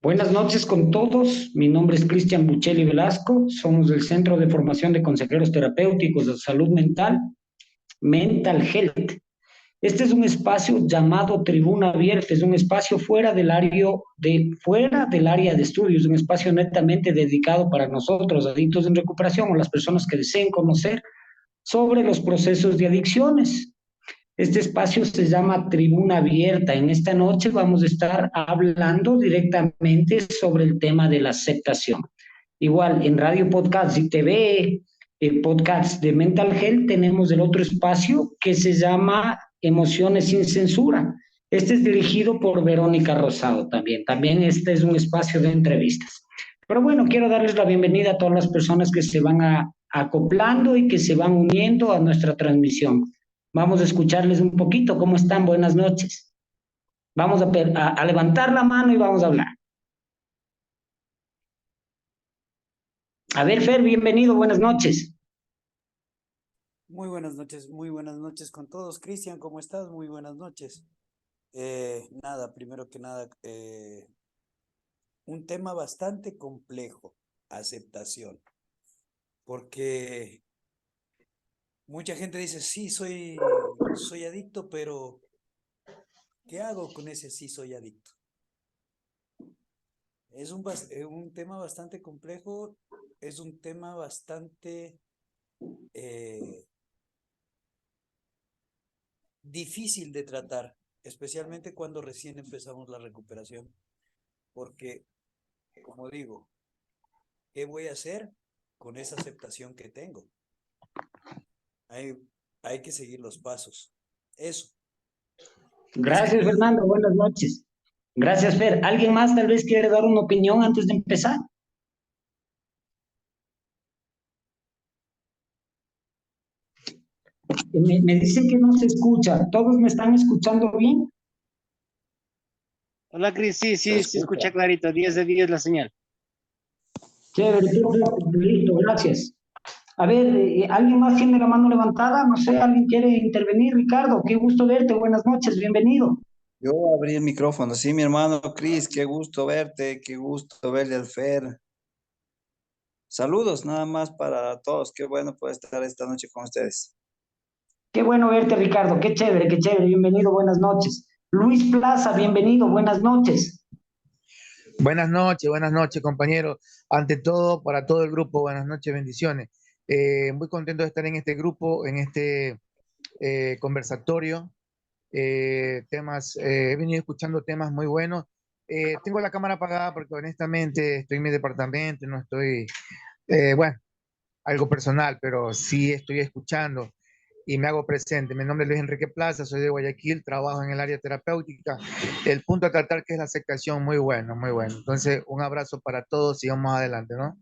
Buenas noches con todos. Mi nombre es Cristian Buccelli Velasco. Somos del Centro de Formación de Consejeros Terapéuticos de Salud Mental, Mental Health. Este es un espacio llamado Tribuna Abierta, es un espacio fuera del área de estudios, un espacio netamente dedicado para nosotros, adictos en recuperación o las personas que deseen conocer sobre los procesos de adicciones. Este espacio se llama Tribuna Abierta. En esta noche vamos a estar hablando directamente sobre el tema de la aceptación. Igual en Radio Podcast y TV, Podcast de Mental Health, tenemos el otro espacio que se llama Emociones sin Censura. Este es dirigido por Verónica Rosado también. También este es un espacio de entrevistas. Pero bueno, quiero darles la bienvenida a todas las personas que se van acoplando y que se van uniendo a nuestra transmisión. Vamos a escucharles un poquito. ¿Cómo están? Buenas noches. Vamos a levantar la mano y vamos a hablar. A ver, Fer, bienvenido. Buenas noches. Muy buenas noches con todos. Cristian, ¿cómo estás? Muy buenas noches. Primero que nada, un tema bastante complejo, aceptación, porque mucha gente dice, sí, soy adicto, pero ¿qué hago con ese sí soy adicto? Es un tema bastante complejo, es un tema bastante difícil de tratar, especialmente cuando recién empezamos la recuperación, porque, como digo, ¿qué voy a hacer con esa aceptación que tengo? Hay, hay que seguir los pasos. Eso. Gracias, Fernando. Buenas noches. Gracias, Fer. ¿Alguien más tal vez quiere dar una opinión antes de empezar? Me dicen que no se escucha. ¿Todos me están escuchando bien? Hola, Cris, sí, se escucha clarito, 10 de 10 la señal. Chévere, listo, gracias. A ver, ¿alguien más tiene la mano levantada? No sé, ¿alguien quiere intervenir? Ricardo, qué gusto verte. Buenas noches, bienvenido. Yo abrí el micrófono, sí, mi hermano Cris, qué gusto verte, qué gusto verle al Fer. Saludos nada más para todos, qué bueno poder estar esta noche con ustedes. Qué bueno verte, Ricardo. Qué chévere, qué chévere. Bienvenido, buenas noches. Luis Plaza, bienvenido, buenas noches. Buenas noches, compañeros. Ante todo, para todo el grupo, buenas noches, bendiciones. Muy contento de estar en este grupo, en este conversatorio. He venido escuchando temas muy buenos. Tengo la cámara apagada porque honestamente estoy en mi departamento, no estoy, bueno, algo personal, pero sí estoy escuchando y me hago presente. Mi nombre es Luis Enrique Plaza, soy de Guayaquil, trabajo en el área terapéutica. El punto a tratar que es la aceptación, muy bueno, muy bueno. Entonces, un abrazo para todos y vamos adelante, ¿no?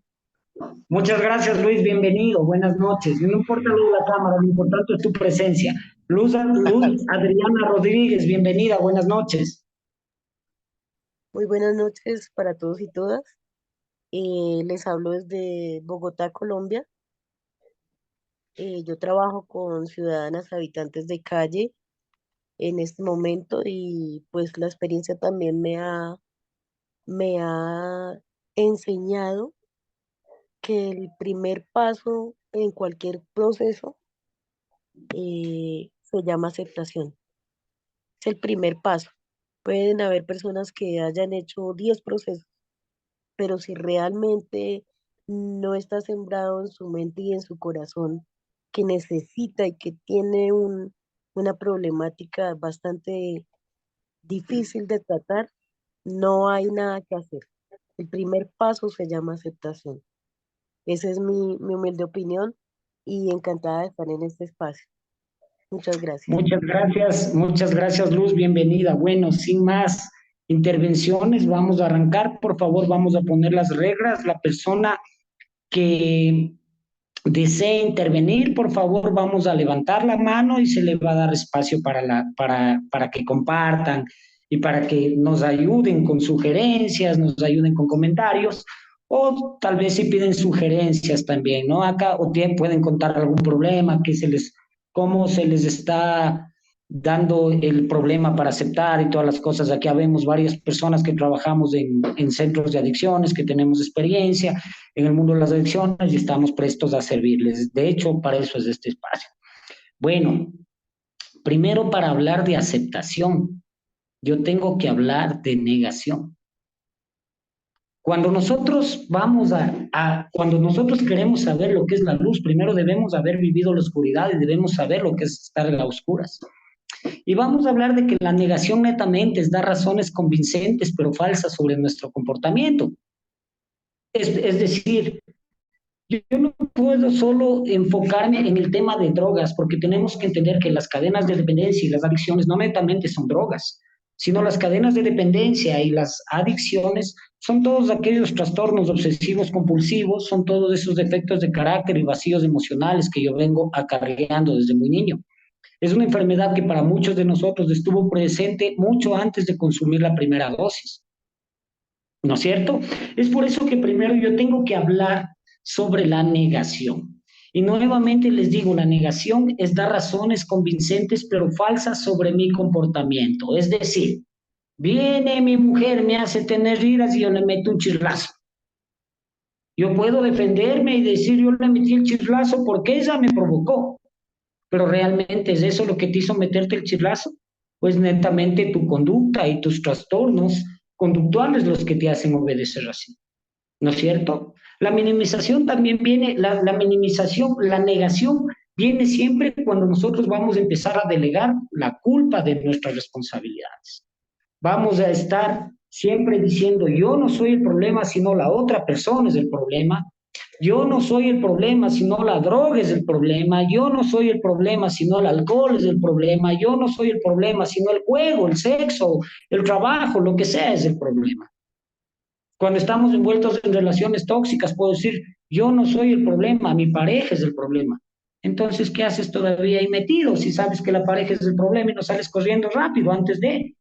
Muchas gracias, Luis, bienvenido, buenas noches. No importa lo de la cámara, lo importante es tu presencia. Luz Adriana Rodríguez, bienvenida, buenas noches. Muy buenas noches para todos y todas. Les hablo desde Bogotá, Colombia. Yo trabajo con ciudadanas habitantes de calle en este momento y pues la experiencia también me ha enseñado que el primer paso en cualquier proceso se llama aceptación. Es el primer paso. Pueden haber personas que hayan hecho 10 procesos, pero si realmente no está sembrado en su mente y en su corazón que necesita y que tiene una problemática bastante difícil de tratar, no hay nada que hacer. El primer paso se llama aceptación. Esa es mi humilde opinión y encantada de estar en este espacio. Muchas gracias. Muchas gracias, Luz, bienvenida. Bueno, sin más intervenciones, vamos a arrancar. Por favor, vamos a poner las reglas. La persona que desee intervenir, por favor, vamos a levantar la mano y se le va a dar espacio para que compartan y para que nos ayuden con sugerencias, nos ayuden con comentarios, o tal vez si piden sugerencias también, ¿no? Acá, o bien pueden contar algún problema, cómo se les está dando el problema para aceptar y todas las cosas. Aquí habemos varias personas que trabajamos en centros de adicciones, que tenemos experiencia en el mundo de las adicciones y estamos prestos a servirles. De hecho, para eso es este espacio. Bueno, primero para hablar de aceptación, yo tengo que hablar de negación. Cuando nosotros cuando nosotros queremos saber lo que es la luz, primero debemos haber vivido la oscuridad y debemos saber lo que es estar en las oscuras. Y vamos a hablar de que la negación netamente es dar razones convincentes pero falsas sobre nuestro comportamiento. Es decir, yo no puedo solo enfocarme en el tema de drogas, porque tenemos que entender que las cadenas de dependencia y las adicciones no netamente son drogas, sino las cadenas de dependencia y las adicciones son todos aquellos trastornos obsesivos compulsivos, son todos esos defectos de carácter y vacíos emocionales que yo vengo acarreando desde muy niño. Es una enfermedad que para muchos de nosotros estuvo presente mucho antes de consumir la primera dosis, ¿no es cierto? Es por eso que primero yo tengo que hablar sobre la negación. Y nuevamente les digo, la negación es dar razones convincentes pero falsas sobre mi comportamiento. Es decir, viene mi mujer, me hace tener iras y yo le meto un chirlazo. Yo puedo defenderme y decir, yo le metí el chirlazo porque ella me provocó. Pero realmente es eso lo que te hizo meterte el chirlazo, pues netamente tu conducta y tus trastornos conductuales los que te hacen obedecer así, ¿no es cierto? La minimización también viene, la minimización, la negación viene siempre cuando nosotros vamos a empezar a delegar la culpa de nuestras responsabilidades. Vamos a estar siempre diciendo, yo no soy el problema, sino la otra persona es el problema. Yo no soy el problema, sino la droga es el problema. Yo no soy el problema, sino el alcohol es el problema. Yo no soy el problema, sino el juego, el sexo, el trabajo, lo que sea es el problema. Cuando estamos envueltos en relaciones tóxicas, puedo decir, yo no soy el problema, mi pareja es el problema. Entonces, ¿qué haces todavía ahí metido si sabes que la pareja es el problema y no sales corriendo rápido antes de?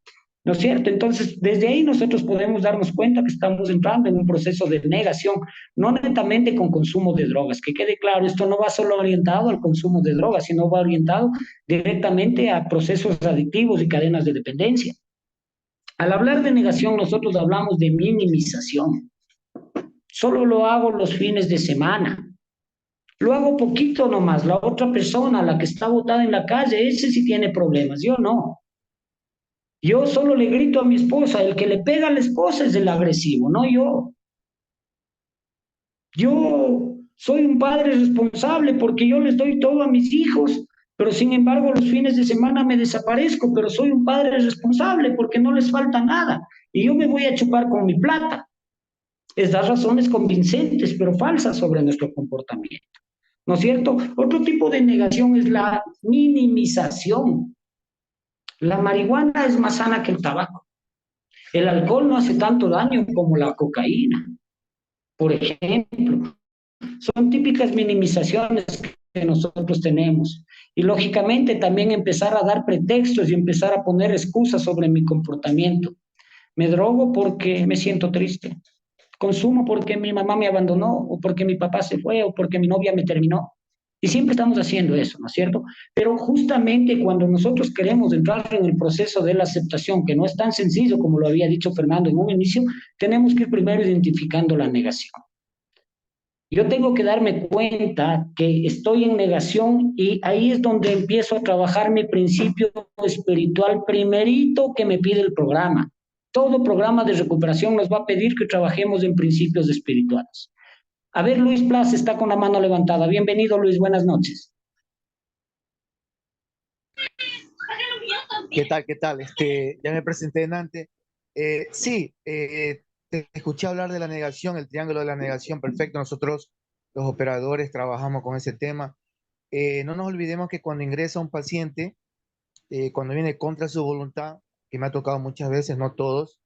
¿No es cierto? Entonces, desde ahí nosotros podemos darnos cuenta que estamos entrando en un proceso de negación, no netamente con consumo de drogas. Que quede claro, esto no va solo orientado al consumo de drogas, sino va orientado directamente a procesos adictivos y cadenas de dependencia. Al hablar de negación, nosotros hablamos de minimización. Solo lo hago los fines de semana. Lo hago poquito nomás. La otra persona, la que está botada en la calle, ese sí tiene problemas. Yo no. Yo solo le grito a mi esposa. El que le pega a la esposa es el agresivo, no yo. Yo soy un padre responsable porque yo les doy todo a mis hijos, pero sin embargo los fines de semana me desaparezco, pero soy un padre responsable porque no les falta nada y yo me voy a chupar con mi plata. Es dar razones convincentes, pero falsas sobre nuestro comportamiento. ¿No es cierto? Otro tipo de negación es la minimización. La marihuana es más sana que el tabaco. El alcohol no hace tanto daño como la cocaína, por ejemplo. Son típicas minimizaciones que nosotros tenemos. Y lógicamente también empezar a dar pretextos y empezar a poner excusas sobre mi comportamiento. Me drogo porque me siento triste. Consumo porque mi mamá me abandonó, o porque mi papá se fue, o porque mi novia me terminó. Y siempre estamos haciendo eso, ¿no es cierto? Pero justamente cuando nosotros queremos entrar en el proceso de la aceptación, que no es tan sencillo como lo había dicho Fernando en un inicio, tenemos que ir primero identificando la negación. Yo tengo que darme cuenta que estoy en negación y ahí es donde empiezo a trabajar mi principio espiritual primerito que me pide el programa. Todo programa de recuperación nos va a pedir que trabajemos en principios espirituales. A ver, Luis Plaza está con la mano levantada. Bienvenido, Luis, buenas noches. ¿Qué tal? ¿Qué tal? Ya me presenté en antes. Sí, te escuché hablar de la negación, el triángulo de la negación, perfecto. Nosotros, los operadores, trabajamos con ese tema. No nos olvidemos que cuando ingresa un paciente, cuando viene contra su voluntad, que me ha tocado muchas veces, no todos,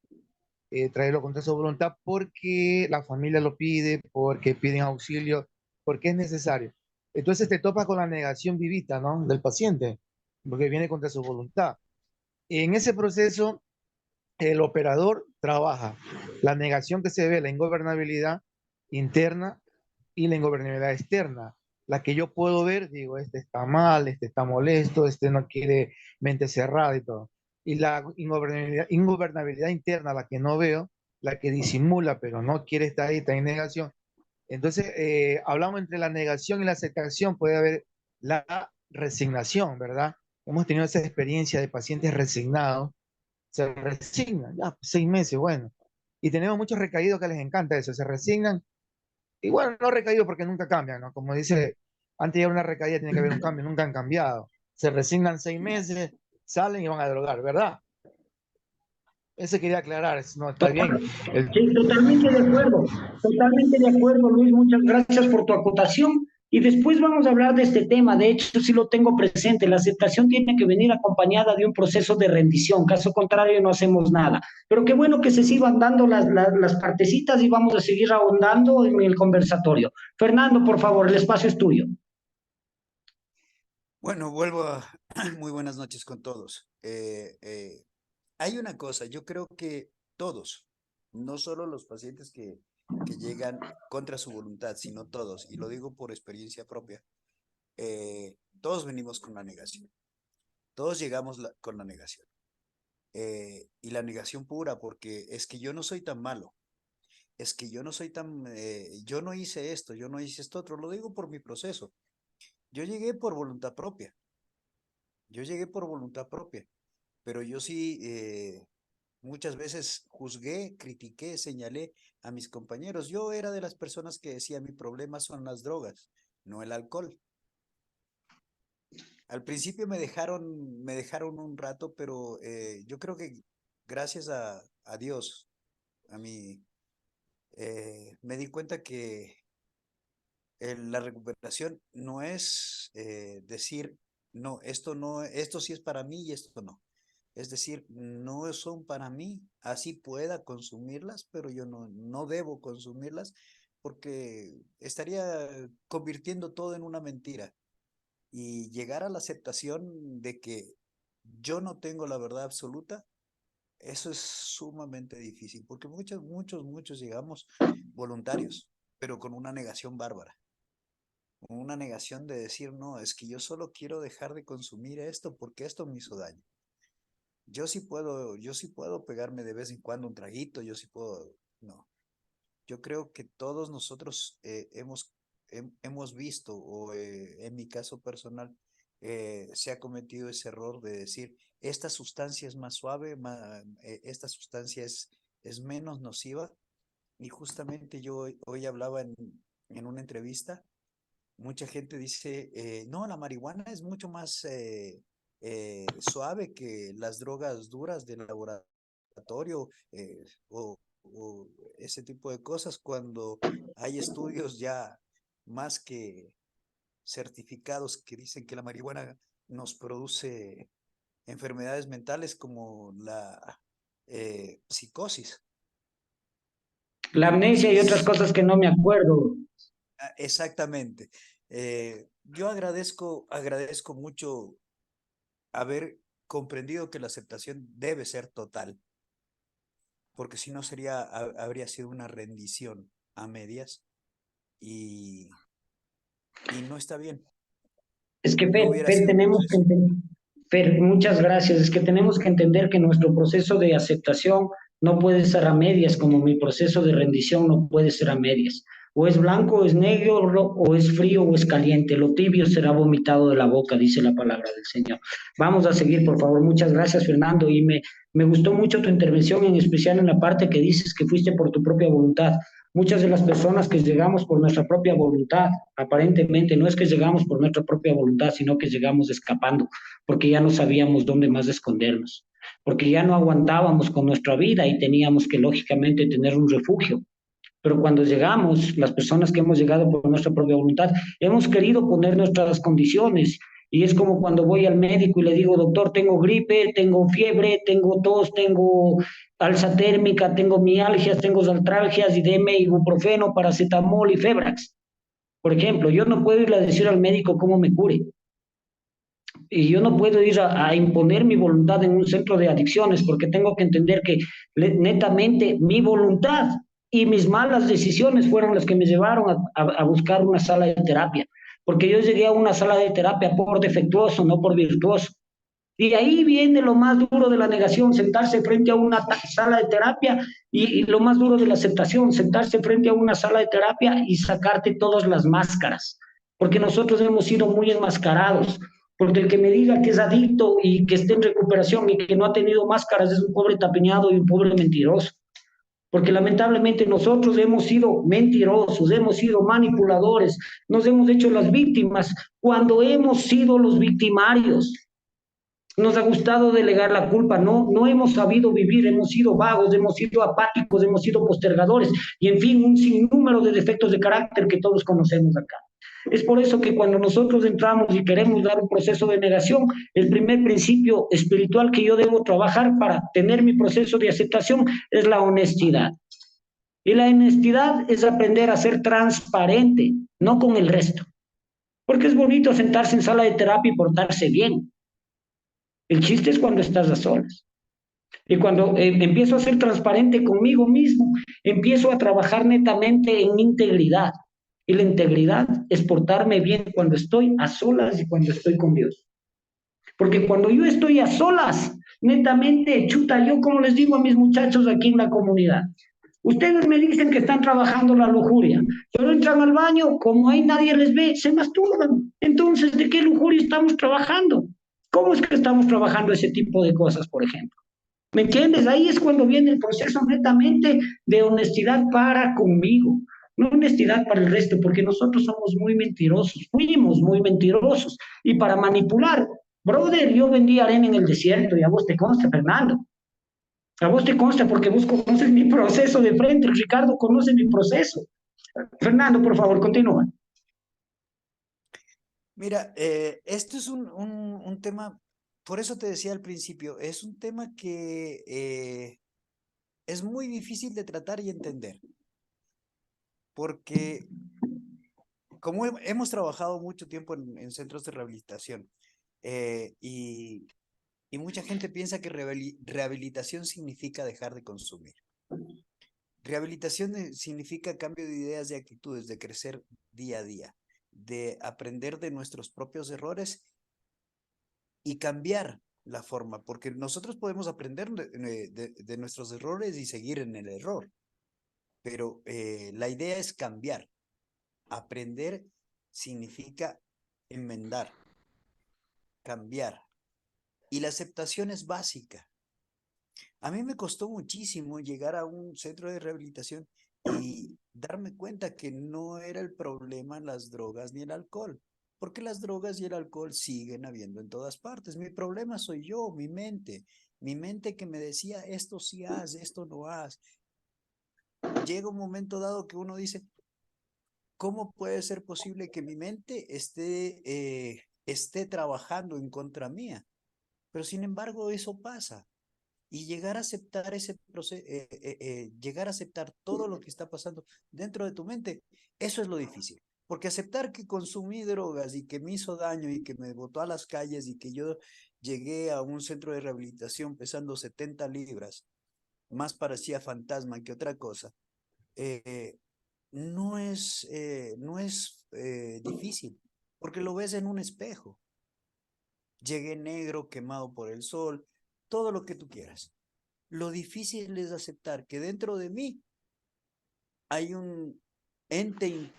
traerlo contra su voluntad porque la familia lo pide, porque piden auxilio, porque es necesario. Entonces te topas con la negación vivita, ¿no? Del paciente, porque viene contra su voluntad. En ese proceso, el operador trabaja la negación que se ve, la ingobernabilidad interna y la ingobernabilidad externa. la que yo puedo ver, digo, este está mal, este está molesto, este no quiere mente cerrada y todo. Y la ingobernabilidad interna, la que no veo, la que disimula, pero no quiere estar ahí, está en negación. Entonces, hablamos entre la negación y la aceptación, puede haber la resignación, ¿verdad? Hemos tenido esa experiencia de pacientes resignados, se resignan, ya, 6 meses, bueno. Y tenemos muchos recaídos que les encanta eso, se resignan, y bueno, no recaídos porque nunca cambian, ¿no? Como dice, antes de una recaída tiene que haber un cambio, nunca han cambiado. Se resignan 6 meses, salen y van a drogar, ¿verdad? Eso quería aclarar, no está bien. Sí, totalmente de acuerdo, Luis, muchas gracias por tu acotación. Y después vamos a hablar de este tema. De hecho, sí lo tengo presente. La aceptación tiene que venir acompañada de un proceso de rendición. Caso contrario, no hacemos nada. Pero qué bueno que se sigan dando las partecitas y vamos a seguir ahondando en el conversatorio. Fernando, por favor, el espacio es tuyo. Bueno, vuelvo a muy buenas noches con todos. Hay una cosa, yo creo que todos, no solo los pacientes que llegan contra su voluntad, sino todos, y lo digo por experiencia propia, todos venimos con la negación, todos llegamos con la negación, y la negación pura, porque es que yo no soy tan malo, es que yo no soy tan, yo no hice esto, yo no hice esto otro, lo digo por mi proceso. Yo llegué por voluntad propia, yo llegué por voluntad propia, pero yo sí muchas veces juzgué, critiqué, señalé a mis compañeros. Yo era de las personas que decía mi problema son las drogas, no el alcohol. Al principio me dejaron un rato, pero yo creo que gracias a Dios, a mí, me di cuenta que la recuperación no es decir, no, esto sí es para mí y esto no. Es decir, no son para mí, así pueda consumirlas, pero yo no debo consumirlas porque estaría convirtiendo todo en una mentira. Y llegar a la aceptación de que yo no tengo la verdad absoluta, eso es sumamente difícil, porque muchos llegamos voluntarios, pero con una negación bárbara, con una negación de decir, no, es que yo solo quiero dejar de consumir esto porque esto me hizo daño. Yo sí puedo pegarme de vez en cuando un traguito, yo sí puedo, no. Yo creo que todos nosotros hemos visto, o en mi caso personal, se ha cometido ese error de decir, esta sustancia es más suave, esta sustancia es menos nociva. Y justamente yo hoy hablaba en una entrevista, mucha gente dice, no, la marihuana es mucho más suave que las drogas duras del laboratorio o ese tipo de cosas, cuando hay estudios ya más que certificados que dicen que la marihuana nos produce enfermedades mentales como la psicosis. La amnesia y otras Entonces, cosas que no me acuerdo. exactamente. Yo agradezco mucho haber comprendido que la aceptación debe ser total, porque si no habría sido una rendición a medias y, y no está bien, Es que, no Fer, hubiera Fer, sido un tenemos que proceso. entender, Fer, muchas gracias. Es que tenemos que entender que nuestro proceso de aceptación no puede ser a medias, como mi proceso de rendición no puede ser a medias. O es blanco, o es negro, o es frío, o es caliente. Lo tibio será vomitado de la boca, dice la palabra del Señor. Vamos a seguir, por favor. Muchas gracias, Fernando. Y me gustó mucho tu intervención, en especial en la parte que dices que fuiste por tu propia voluntad. Muchas de las personas que llegamos por nuestra propia voluntad, aparentemente no es que llegamos por nuestra propia voluntad, sino que llegamos escapando, porque ya no sabíamos dónde más escondernos, porque ya no aguantábamos con nuestra vida y teníamos que lógicamente tener un refugio. Pero cuando llegamos, las personas que hemos llegado por nuestra propia voluntad, hemos querido poner nuestras condiciones. Y es como cuando voy al médico y le digo, doctor, tengo gripe, tengo fiebre, tengo tos, tengo alza térmica, tengo mialgias, tengo artralgias y deme ibuprofeno, paracetamol y febrax. Por ejemplo, yo no puedo ir a decir al médico cómo me cure. Y yo no puedo ir a imponer mi voluntad en un centro de adicciones porque tengo que entender que netamente mi voluntad y mis malas decisiones fueron las que me llevaron a buscar una sala de terapia. porque yo llegué a una sala de terapia por defectuoso, no por virtuoso. Y ahí viene lo más duro de la negación, sentarse frente a una sala de terapia y lo más duro de la aceptación, sentarse frente a una sala de terapia y sacarte todas las máscaras, porque nosotros hemos sido muy enmascarados, porque el que me diga que es adicto y que esté en recuperación y que no ha tenido máscaras es un pobre tapiñado y un pobre mentiroso, porque lamentablemente nosotros hemos sido mentirosos, hemos sido manipuladores, nos hemos hecho las víctimas cuando hemos sido los victimarios. Nos ha gustado delegar la culpa, no hemos sabido vivir, hemos sido vagos, hemos sido apáticos, hemos sido postergadores y en fin, un sinnúmero de defectos de carácter que todos conocemos acá. Es por eso que cuando nosotros entramos y queremos dar un proceso de negación, el primer principio espiritual que yo debo trabajar para tener mi proceso de aceptación es la honestidad. Y la honestidad es aprender a ser transparente, no con el resto. Porque es bonito sentarse en sala de terapia y portarse bien. El chiste es cuando estás a solas. Y cuando empiezo a ser transparente conmigo mismo, empiezo a trabajar netamente en mi integridad. Y la integridad es portarme bien cuando estoy a solas y cuando estoy con Dios. Porque cuando yo estoy a solas, netamente, chuta, yo como les digo a mis muchachos aquí en la comunidad, ustedes me dicen que están trabajando la lujuria, pero entran al baño, como ahí nadie les ve, se masturban. Entonces, ¿de qué lujuria estamos trabajando? ¿Cómo es que estamos trabajando ese tipo de cosas, por ejemplo? ¿Me entiendes? Ahí es cuando viene el proceso netamente de honestidad para conmigo, no honestidad para el resto, porque nosotros somos muy mentirosos, fuimos muy mentirosos, y para manipular, brother, yo vendí arena en el desierto, y a vos te consta, Fernando, a vos te consta porque vos conoces mi proceso de frente, Ricardo conoce mi proceso. Fernando, por favor, continúa. Mira, esto es un tema, por eso te decía al principio, es un tema que es muy difícil de tratar y entender, porque como hemos trabajado mucho tiempo en centros de rehabilitación y mucha gente piensa que rehabilitación significa dejar de consumir. Rehabilitación significa cambio de ideas, de actitudes, de crecer día a día, de aprender de nuestros propios errores y cambiar la forma, porque nosotros podemos aprender de nuestros errores y seguir en el error, pero la idea es cambiar. Aprender significa enmendar, cambiar, y la aceptación es básica. A mí me costó muchísimo llegar a un centro de rehabilitación y darme cuenta que no era el problema las drogas ni el alcohol, porque las drogas y el alcohol siguen habiendo en todas partes. Mi problema soy yo, mi mente que me decía esto sí haz, esto no haz. Llega un momento dado que uno dice, ¿cómo puede ser posible que mi mente esté trabajando en contra mía? Pero sin embargo eso pasa. Y llegar a aceptar ese proceso, llegar a aceptar todo lo que está pasando dentro de tu mente, eso es lo difícil. Porque aceptar que consumí drogas y que me hizo daño y que me botó a las calles y que yo llegué a un centro de rehabilitación pesando 70 libras, más parecía fantasma que otra cosa, eh, no es difícil, porque lo ves en un espejo. Llegué negro, quemado por el sol, todo lo que tú quieras. Lo difícil es aceptar que dentro de mí hay un ente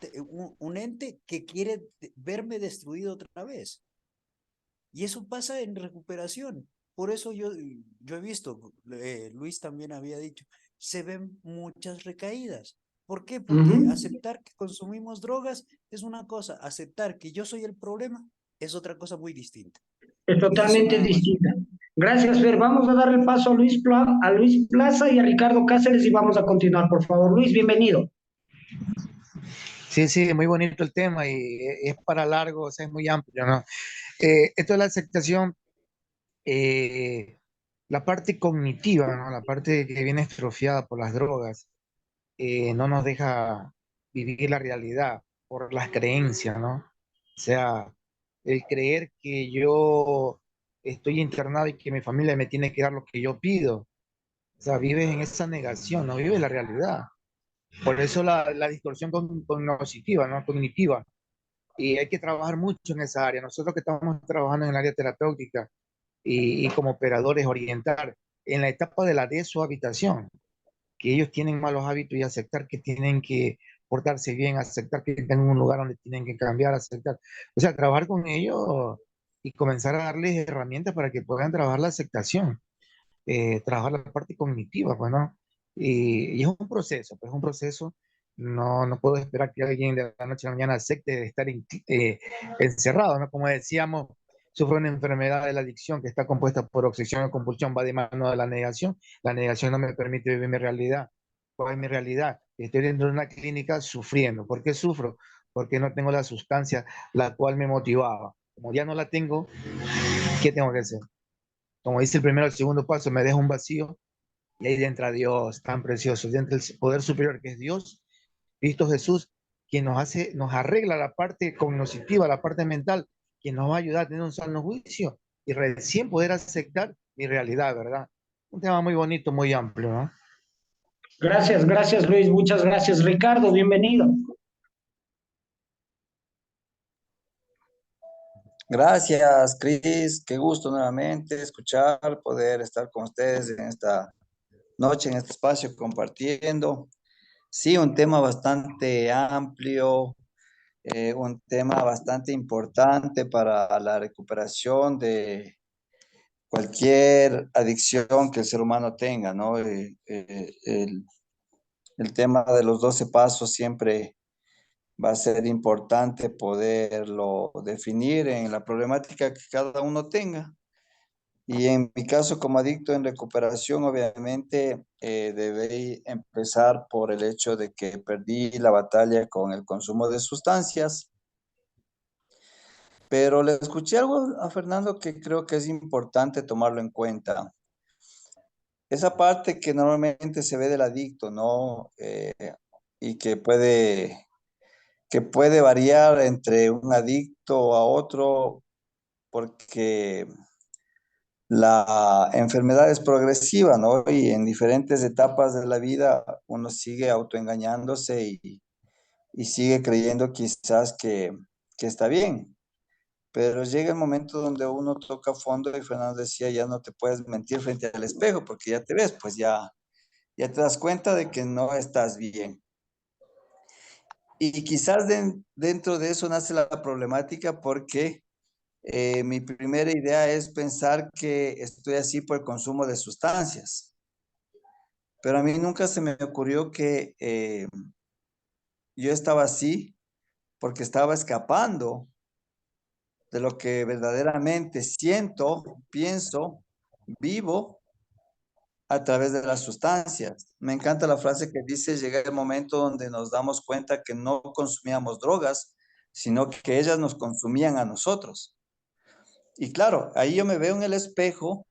que quiere verme destruido otra vez. Y eso pasa en recuperación. Por eso yo he visto, Luis también había dicho, se ven muchas recaídas. ¿Por qué? Porque aceptar que consumimos drogas es una cosa, aceptar que yo soy el problema es otra cosa muy distinta. Es Y eso totalmente nada más. distinta. Gracias, Fer. Vamos a dar el paso a Luis Plaza y a Ricardo Cáceres y vamos a continuar, por favor. Luis, bienvenido. Sí, sí, muy bonito el tema y es para largo, o sea, es muy amplio, ¿no? Esto de la aceptación, la parte cognitiva, ¿no? La parte que viene estrofiada por las drogas, no nos deja vivir la realidad por las creencias, ¿no? O sea, el creer que yo estoy internado y que mi familia me tiene que dar lo que yo pido. O sea, vives en esa negación, no vives la realidad. Por eso la distorsión cognitiva, ¿no? Cognitiva. y hay que trabajar mucho en esa área. Nosotros que estamos trabajando en el área terapéutica y como operadores orientar en la etapa de la deshabitación, que ellos tienen malos hábitos y aceptar que tienen que portarse bien, aceptar que están en un lugar donde tienen que cambiar, aceptar, o sea, trabajar con ellos y comenzar a darles herramientas para que puedan trabajar la aceptación, trabajar la parte cognitiva, pues, ¿no? Y es un proceso, pues es un proceso. No, no puedo esperar que alguien de la noche a la mañana acepte de estar encerrado, ¿no? Como decíamos, sufre una enfermedad de la adicción que está compuesta por obsesión o compulsión, va de mano de la negación. La negación no me permite vivir mi realidad. ¿Cuál es mi realidad? Estoy dentro de una clínica sufriendo. ¿Por qué sufro? Porque no tengo la sustancia la cual me motivaba. Como ya no la tengo, ¿qué tengo que hacer? Como dice el primero, el segundo paso, me deja un vacío y ahí entra Dios, tan precioso, entra el poder superior que es Dios, Cristo Jesús, quien nos hace, nos arregla la parte cognitiva, la parte mental, quien nos va a ayudar a tener un sano juicio y recién poder aceptar mi realidad, ¿verdad? Un tema muy bonito, muy amplio, ¿no? Gracias, gracias Luis, muchas gracias. Ricardo, bienvenido. Gracias, Cris. Qué gusto nuevamente escuchar, poder estar con ustedes en esta noche, en este espacio, compartiendo. Sí, un tema bastante amplio, un tema bastante importante para la recuperación de cualquier adicción que el ser humano tenga, ¿no? El tema de los 12 pasos siempre va a ser importante poderlo definir en la problemática que cada uno tenga. Y en mi caso, como adicto en recuperación, obviamente debí empezar por el hecho de que perdí la batalla con el consumo de sustancias. Pero le escuché algo a Fernando que creo que es importante tomarlo en cuenta. Esa parte que normalmente se ve del adicto, ¿no? Y que puede variar entre un adicto a otro porque la enfermedad es progresiva, ¿no? Y en diferentes etapas de la vida uno sigue autoengañándose y sigue creyendo quizás que está bien. Pero llega el momento donde uno toca fondo y Fernando decía, ya no te puedes mentir frente al espejo porque ya te ves, pues ya te das cuenta de que no estás bien. Y quizás dentro de eso nace la problemática porque mi primera idea es pensar que estoy así por el consumo de sustancias. Pero a mí nunca se me ocurrió que yo estaba así porque estaba escapando de lo que verdaderamente siento, pienso, vivo a través de las sustancias. Me encanta la frase que dice, llega el momento donde nos damos cuenta que no consumíamos drogas, sino que ellas nos consumían a nosotros. Y claro, ahí yo me veo en el espejo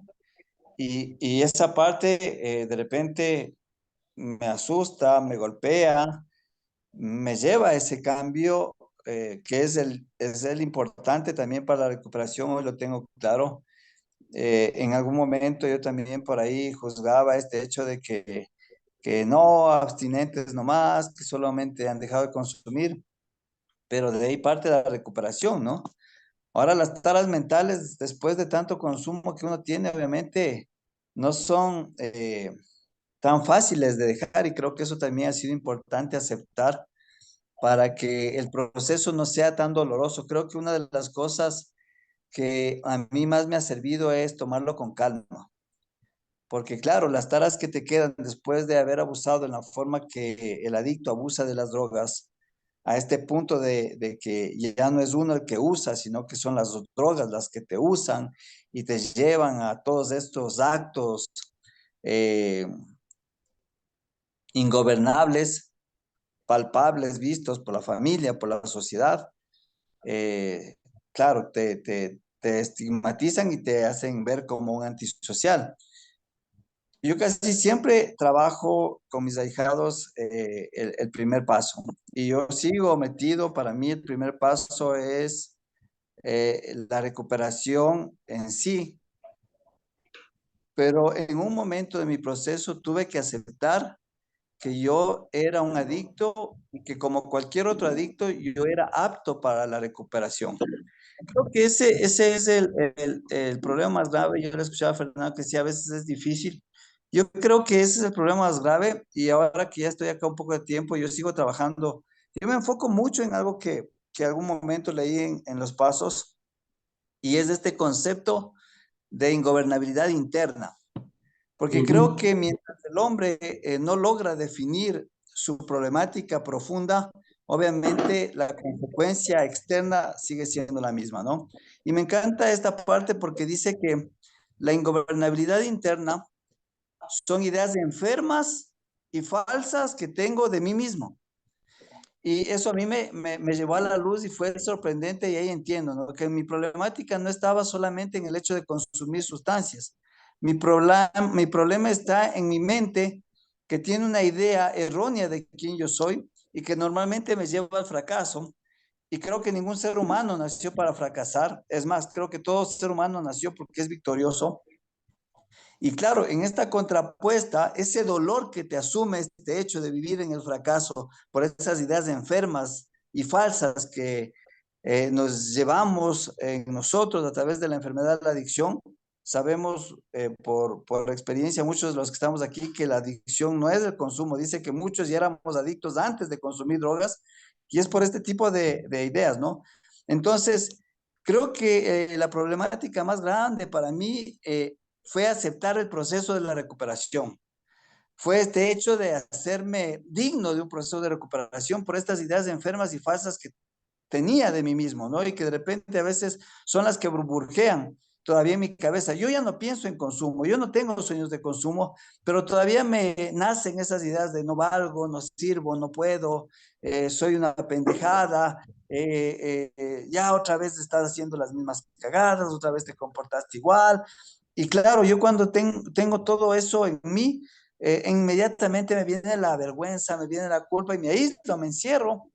y esa parte de repente me asusta, me golpea, me lleva a ese cambio que es el importante también para la recuperación, hoy lo tengo claro. En algún momento yo también por ahí juzgaba este hecho de que no, abstinentes nomás, que solamente han dejado de consumir, pero de ahí parte la recuperación, ¿no? Ahora las taras mentales, después de tanto consumo que uno tiene, obviamente no son tan fáciles de dejar y creo que eso también ha sido importante aceptar para que el proceso no sea tan doloroso. Creo que una de las cosas que a mí más me ha servido es tomarlo con calma. Porque claro, las taras que te quedan después de haber abusado en la forma que el adicto abusa de las drogas, a este punto de que ya no es uno el que usa, sino que son las drogas las que te usan y te llevan a todos estos actos eh, ingobernables, palpables, vistos por la familia, por la sociedad. eh, claro, te estigmatizan y te hacen ver como un antisocial. Yo casi siempre trabajo con mis ahijados el primer paso y yo sigo metido, para mí el primer paso es la recuperación en sí, pero en un momento de mi proceso tuve que aceptar que yo era un adicto y que como cualquier otro adicto yo era apto para la recuperación. Creo que ese es el problema más grave. Yo le escuchaba a Fernando que sí, a veces es difícil. Yo creo que ese es el problema más grave y ahora que ya estoy acá un poco de tiempo, yo sigo trabajando. Yo me enfoco mucho en algo que algún momento leí en Los Pasos y es este concepto de ingobernabilidad interna. Porque creo que mientras el hombre no logra definir su problemática profunda, obviamente la consecuencia externa sigue siendo la misma, ¿no? Y me encanta esta parte porque dice que la ingobernabilidad interna son ideas enfermas y falsas que tengo de mí mismo. Y eso a mí me llevó a la luz y fue sorprendente y ahí entiendo, ¿no? Que mi problemática no estaba solamente en el hecho de consumir sustancias. Mi problema está en mi mente que tiene una idea errónea de quién yo soy y que normalmente me lleva al fracaso. Y creo que ningún ser humano nació para fracasar. Es más, creo que todo ser humano nació porque es victorioso. Y claro, en esta contrapuesta, ese dolor que te asume este hecho de vivir en el fracaso por esas ideas enfermas y falsas que nos llevamos en nosotros a través de la enfermedad de la adicción, sabemos por experiencia, muchos de los que estamos aquí, que la adicción no es el consumo. Dice que muchos ya éramos adictos antes de consumir drogas y es por este tipo de ideas, ¿no? Entonces, creo que la problemática más grande para mí fue aceptar el proceso de la recuperación. Fue este hecho de hacerme digno de un proceso de recuperación por estas ideas enfermas y falsas que tenía de mí mismo, ¿no? Y que de repente a veces son las que burbujean todavía en mi cabeza. Yo ya no pienso en consumo, yo no tengo sueños de consumo, pero todavía me nacen esas ideas de no valgo, no sirvo, no puedo, soy una pendejada, ya otra vez estás haciendo las mismas cagadas, otra vez te comportaste igual. Y claro, yo cuando tengo todo eso en mí, inmediatamente me viene la vergüenza, me viene la culpa y me aíslo, me encierro.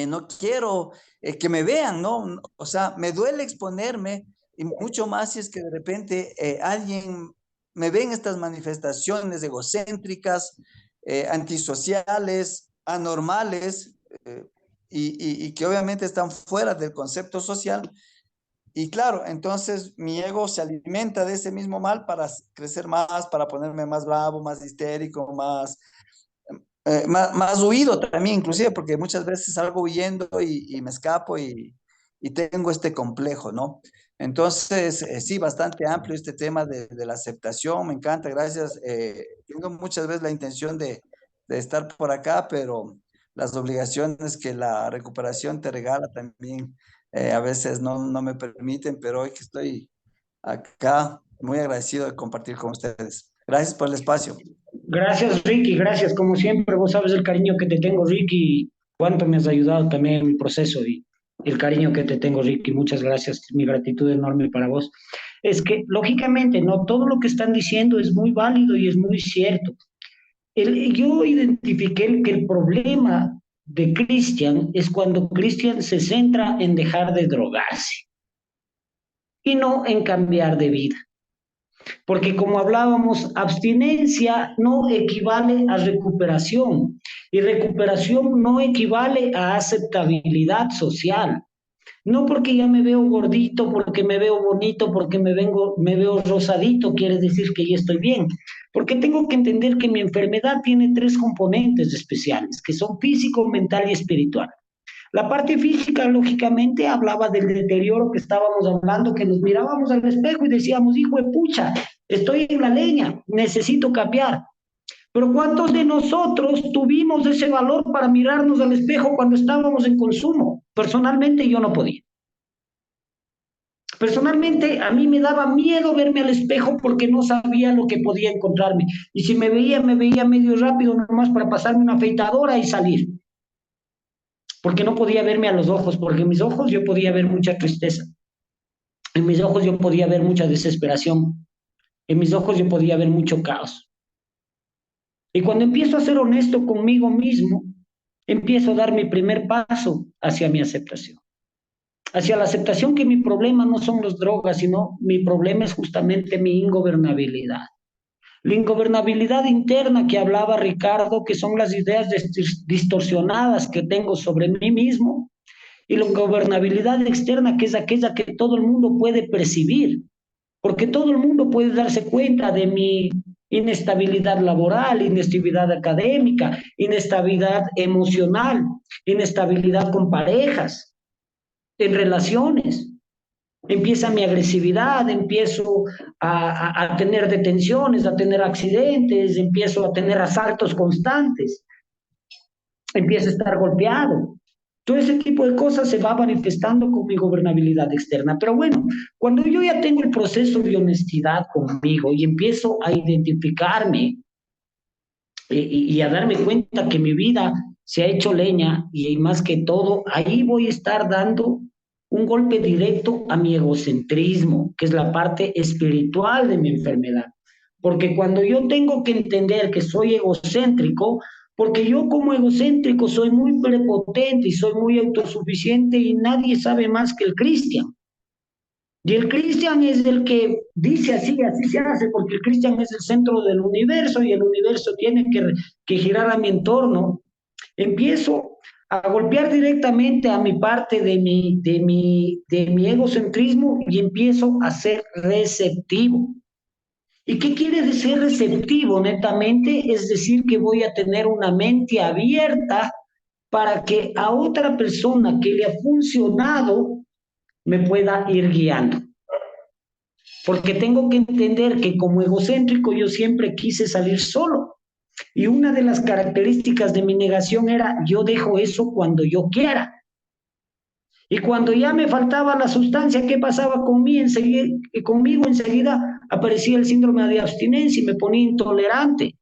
No quiero que me vean, ¿no? O sea, me duele exponerme y mucho más si es que de repente alguien me ve en estas manifestaciones egocéntricas, antisociales, anormales y que obviamente están fuera del concepto social. Y claro, entonces mi ego se alimenta de ese mismo mal para crecer más, para ponerme más bravo, más histérico, más huido también, inclusive, porque muchas veces salgo huyendo y me escapo y tengo este complejo, ¿no? Entonces, sí, bastante amplio este tema de la aceptación, me encanta, gracias. Tengo muchas veces la intención de estar por acá, pero las obligaciones que la recuperación te regala también a veces no me permiten, pero hoy que estoy acá, muy agradecido de compartir con ustedes. Gracias por el espacio. Gracias, Ricky, gracias. Como siempre, vos sabes el cariño que te tengo, Ricky, cuánto me has ayudado también en mi proceso y el cariño que te tengo, Ricky. Muchas gracias, mi gratitud enorme para vos. Es que, lógicamente, no todo lo que están diciendo es muy válido y es muy cierto. Yo identifiqué que el problema de Cristian es cuando Cristian se centra en dejar de drogarse y no en cambiar de vida. Porque como hablábamos, abstinencia no equivale a recuperación y recuperación no equivale a aceptabilidad social. No porque ya me veo gordito, porque me veo bonito, porque me veo rosadito, quiere decir que ya estoy bien. Porque tengo que entender que mi enfermedad tiene tres componentes especiales, que son físico, mental y espiritual. La parte física, lógicamente, hablaba del deterioro que estábamos hablando, que nos mirábamos al espejo y decíamos, hijo de pucha, estoy en la leña, necesito cambiar. Pero ¿cuántos de nosotros tuvimos ese valor para mirarnos al espejo cuando estábamos en consumo? Personalmente yo no podía. Personalmente a mí me daba miedo verme al espejo porque no sabía lo que podía encontrarme. Y si me veía medio rápido nomás para pasarme una afeitadora y salir. Porque no podía verme a los ojos, porque en mis ojos yo podía ver mucha tristeza. En mis ojos yo podía ver mucha desesperación. En mis ojos yo podía ver mucho caos. Y cuando empiezo a ser honesto conmigo mismo, empiezo a dar mi primer paso hacia mi aceptación. Hacia la aceptación que mi problema no son las drogas, sino mi problema es justamente mi ingobernabilidad. La ingobernabilidad interna que hablaba Ricardo, que son las ideas distorsionadas que tengo sobre mí mismo, y la ingobernabilidad externa, que es aquella que todo el mundo puede percibir, porque todo el mundo puede darse cuenta de mi inestabilidad laboral, inestabilidad académica, inestabilidad emocional, inestabilidad con parejas, en relaciones. Empieza mi agresividad, empiezo a tener detenciones, a tener accidentes, empiezo a tener asaltos constantes, empiezo a estar golpeado. Todo ese tipo de cosas se va manifestando con mi gobernabilidad externa. Pero bueno, cuando yo ya tengo el proceso de honestidad conmigo y empiezo a identificarme y a darme cuenta que mi vida se ha hecho leña y más que todo, ahí voy a estar dando un golpe directo a mi egocentrismo, que es la parte espiritual de mi enfermedad. Porque cuando yo tengo que entender que soy egocéntrico, porque yo como egocéntrico soy muy prepotente y soy muy autosuficiente y nadie sabe más que el cristiano. Y el Cristian es el que dice así, así se hace, porque el Cristian es el centro del universo y el universo tiene que girar a mi entorno. Empiezo a golpear directamente a mi parte de mi egocentrismo y empiezo a ser receptivo. ¿Y qué quiere decir receptivo? Netamente, es decir, que voy a tener una mente abierta para que a otra persona que le ha funcionado me pueda ir guiando. Porque tengo que entender que como egocéntrico yo siempre quise salir solo. Y una de las características de mi negación era yo dejo eso cuando yo quiera. Y cuando ya me faltaba la sustancia, ¿qué pasaba conmigo? Conmigo enseguida aparecía el síndrome de abstinencia y me ponía intolerante,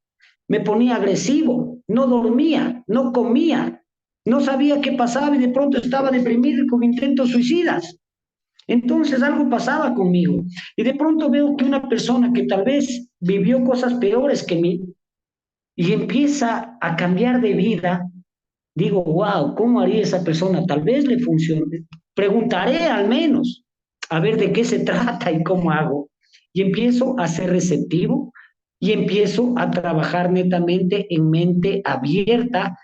me ponía agresivo, no dormía, no comía, no sabía qué pasaba y de pronto estaba deprimido y con intentos suicidas. Entonces algo pasaba conmigo y de pronto veo que una persona que tal vez vivió cosas peores que mí y empieza a cambiar de vida, digo, wow, ¿cómo haría esa persona? Tal vez le funcione. Preguntaré al menos a ver de qué se trata y cómo hago. Y empiezo a ser receptivo y empiezo a trabajar netamente en mente abierta,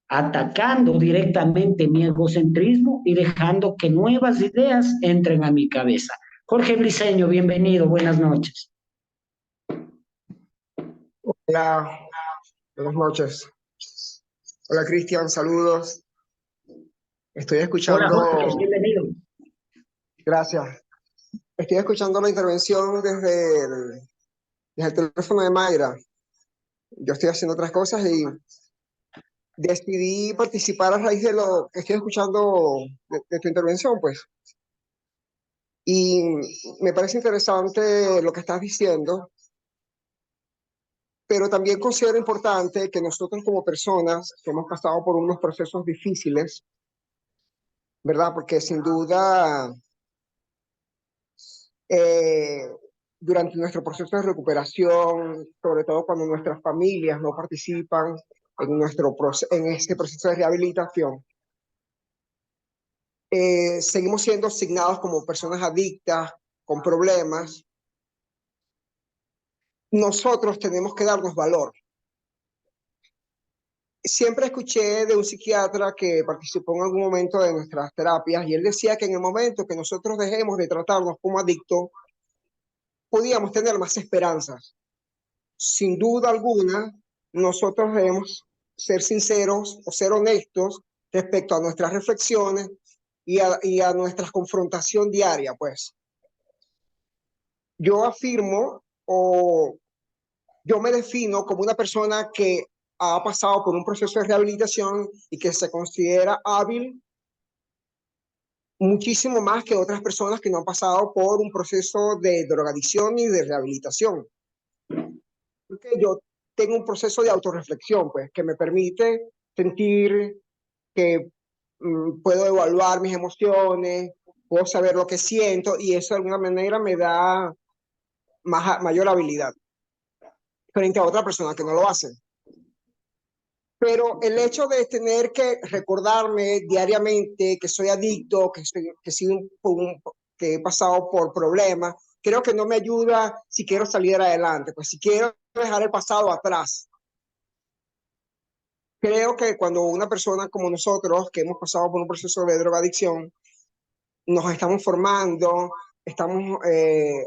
atacando directamente mi egocentrismo y dejando que nuevas ideas entren a mi cabeza. Jorge Briceño, bienvenido, buenas noches. Hola, buenas noches. Hola Cristian, saludos. Estoy Hola escuchando, Jorge, bienvenido. gracias. Estoy escuchando la intervención desde el teléfono de Mayra. Yo estoy haciendo otras cosas y decidí participar a raíz de lo que estoy escuchando de tu intervención, pues. Y me parece interesante lo que estás diciendo, pero también considero importante que nosotros como personas que hemos pasado por unos procesos difíciles, ¿verdad? Porque sin duda, durante nuestro proceso de recuperación, sobre todo cuando nuestras familias no participan en este proceso de rehabilitación, seguimos siendo asignados como personas adictas, con problemas. Nosotros tenemos que darnos valor. Siempre escuché de un psiquiatra que participó en algún momento de nuestras terapias y él decía que en el momento que nosotros dejemos de tratarnos como adictos, podíamos tener más esperanzas. Sin duda alguna, nosotros debemos ser sinceros o ser honestos respecto a nuestras reflexiones y a nuestra confrontación diaria, pues. Yo afirmo o yo me defino como una persona que ha pasado por un proceso de rehabilitación y que se considera hábil muchísimo más que otras personas que no han pasado por un proceso de drogadicción y de rehabilitación. Porque yo tengo un proceso de autorreflexión, pues, que me permite sentir que puedo evaluar mis emociones, puedo saber lo que siento y eso de alguna manera me da mayor habilidad frente a otra persona que no lo hace. Pero el hecho de tener que recordarme diariamente que soy adicto, que he pasado por problemas, creo que no me ayuda si quiero salir adelante, pues si quiero dejar el pasado atrás. Creo que cuando una persona como nosotros, que hemos pasado por un proceso de drogadicción, nos estamos formando, estamos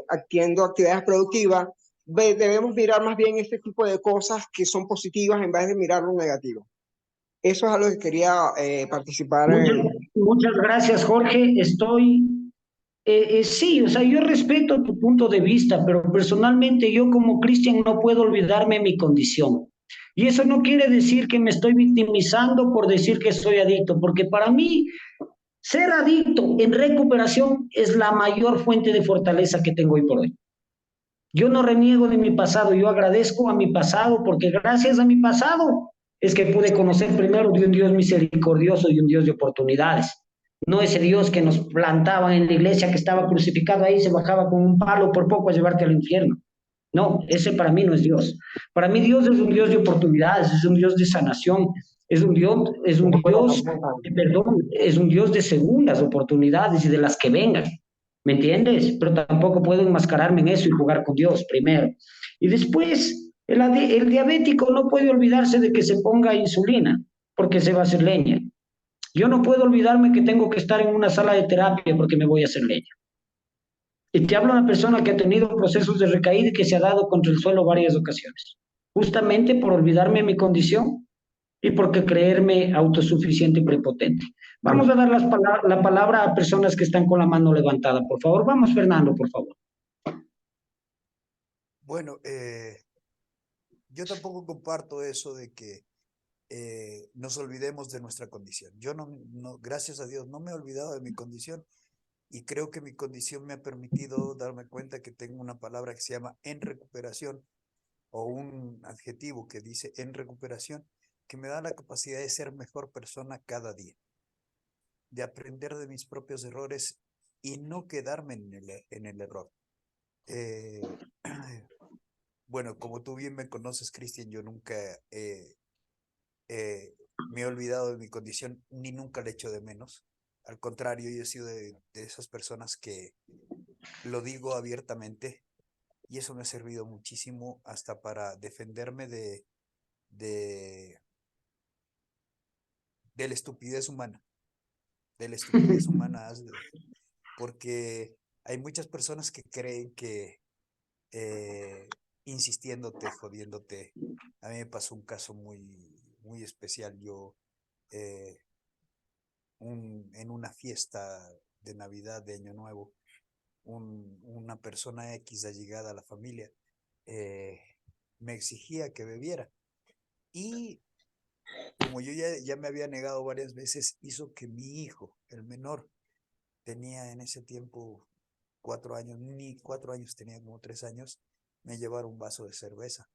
haciendo actividades productivas, debemos mirar más bien este tipo de cosas que son positivas en vez de mirar lo negativo. Eso es algo que quería participar. Muchas gracias, Jorge. Sí, o sea, yo respeto tu punto de vista, pero personalmente yo como Cristian no puedo olvidarme de mi condición. Y eso no quiere decir que me estoy victimizando por decir que soy adicto, porque para mí ser adicto en recuperación es la mayor fuente de fortaleza que tengo hoy por hoy. Yo no reniego de mi pasado, yo agradezco a mi pasado, porque gracias a mi pasado es que pude conocer primero de un Dios misericordioso y un Dios de oportunidades. No ese Dios que nos plantaban en la iglesia, que estaba crucificado ahí, se bajaba con un palo por poco a llevarte al infierno. No, ese para mí no es Dios. Para mí Dios es un Dios de oportunidades, es un Dios de sanación, es un Dios de perdón, es un Dios de segundas oportunidades y de las que vengan. ¿Me entiendes? Pero tampoco puedo enmascararme en eso y jugar con Dios primero. Y después, el diabético no puede olvidarse de que se ponga insulina, porque se va a hacer leña. Yo no puedo olvidarme que tengo que estar en una sala de terapia porque me voy a hacer leña. Y te hablo de una persona que ha tenido procesos de recaída y que se ha dado contra el suelo varias ocasiones, justamente por olvidarme de mi condición y porque creerme autosuficiente y prepotente. Vamos a dar la palabra a personas que están con la mano levantada, por favor. Vamos, Fernando, por favor. Bueno, yo tampoco comparto eso de que nos olvidemos de nuestra condición. Yo gracias a Dios, no me he olvidado de mi condición y creo que mi condición me ha permitido darme cuenta que tengo una palabra que se llama en recuperación o un adjetivo que dice en recuperación, que me da la capacidad de ser mejor persona cada día, de aprender de mis propios errores y no quedarme en el error. Bueno, como tú bien me conoces, Cristian, yo nunca me he olvidado de mi condición, ni nunca le echo de menos. Al contrario, yo he sido de esas personas que lo digo abiertamente y eso me ha servido muchísimo hasta para defenderme de la estupidez humana, porque hay muchas personas que creen que insistiéndote, jodiéndote. A mí me pasó un caso muy especial. Yo en una fiesta de Navidad, de Año Nuevo, una persona X allegada a la familia me exigía que bebiera. Y como yo ya me había negado varias veces, hizo que mi hijo, el menor, tenía en ese tiempo 4 años, ni 4 años, tenía como 3 años, me llevara un vaso de cerveza.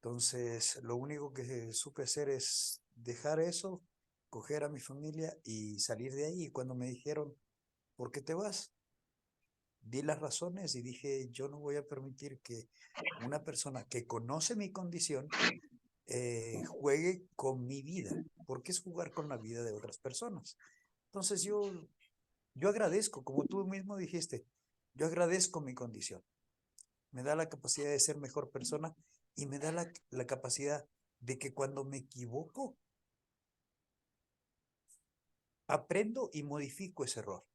Entonces, lo único que supe hacer es dejar eso, coger a mi familia y salir de ahí. Y cuando me dijeron, ¿por qué te vas? Di las razones y dije, yo no voy a permitir que una persona que conoce mi condición juegue con mi vida, porque es jugar con la vida de otras personas. Entonces yo agradezco, como tú mismo dijiste, yo agradezco mi condición. Me da la capacidad de ser mejor persona y me da la capacidad de que cuando me equivoco, aprendo y modifico ese error.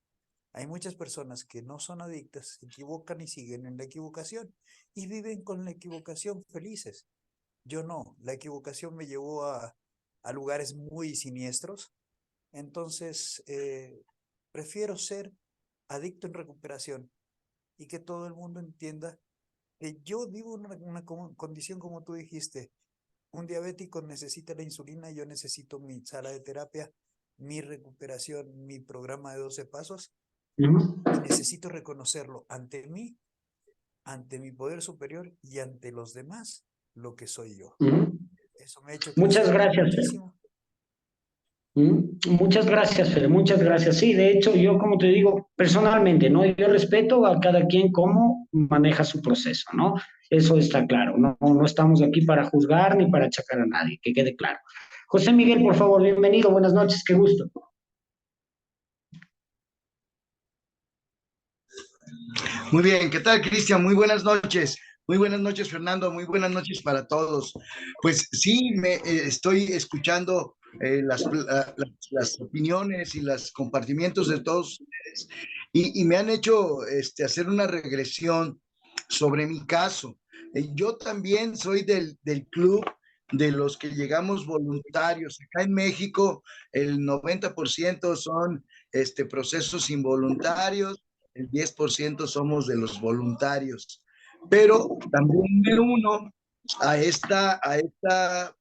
Hay muchas personas que no son adictas, se equivocan y siguen en la equivocación y viven con la equivocación felices. Yo no, la equivocación me llevó a lugares muy siniestros, entonces prefiero ser adicto en recuperación y que todo el mundo entienda que yo vivo una condición como tú dijiste. Un diabético necesita la insulina, yo necesito mi sala de terapia, mi recuperación, mi programa de 12 pasos, y necesito reconocerlo ante mí, ante mi poder superior y ante los demás, lo que soy yo. Eso me ha hecho Muchas crecer gracias, muchísimo. Muchas gracias, Fer, muchas gracias. Sí, de hecho, yo como te digo, personalmente, ¿no? Yo respeto a cada quien cómo maneja su proceso, ¿no? Eso está claro, no estamos aquí para juzgar ni para achacar a nadie, que quede claro. José Miguel, por favor, bienvenido, buenas noches, qué gusto. Muy bien, ¿qué tal, Cristian? Muy buenas noches. Muy buenas noches, Fernando. Muy buenas noches para todos. Pues sí, estoy escuchando las opiniones y los compartimientos de todos ustedes y me han hecho hacer una regresión sobre mi caso. Yo también soy del club de los que llegamos voluntarios. Acá en México, el 90% son procesos involuntarios, el 10% somos de los voluntarios. Pero también me uno a esta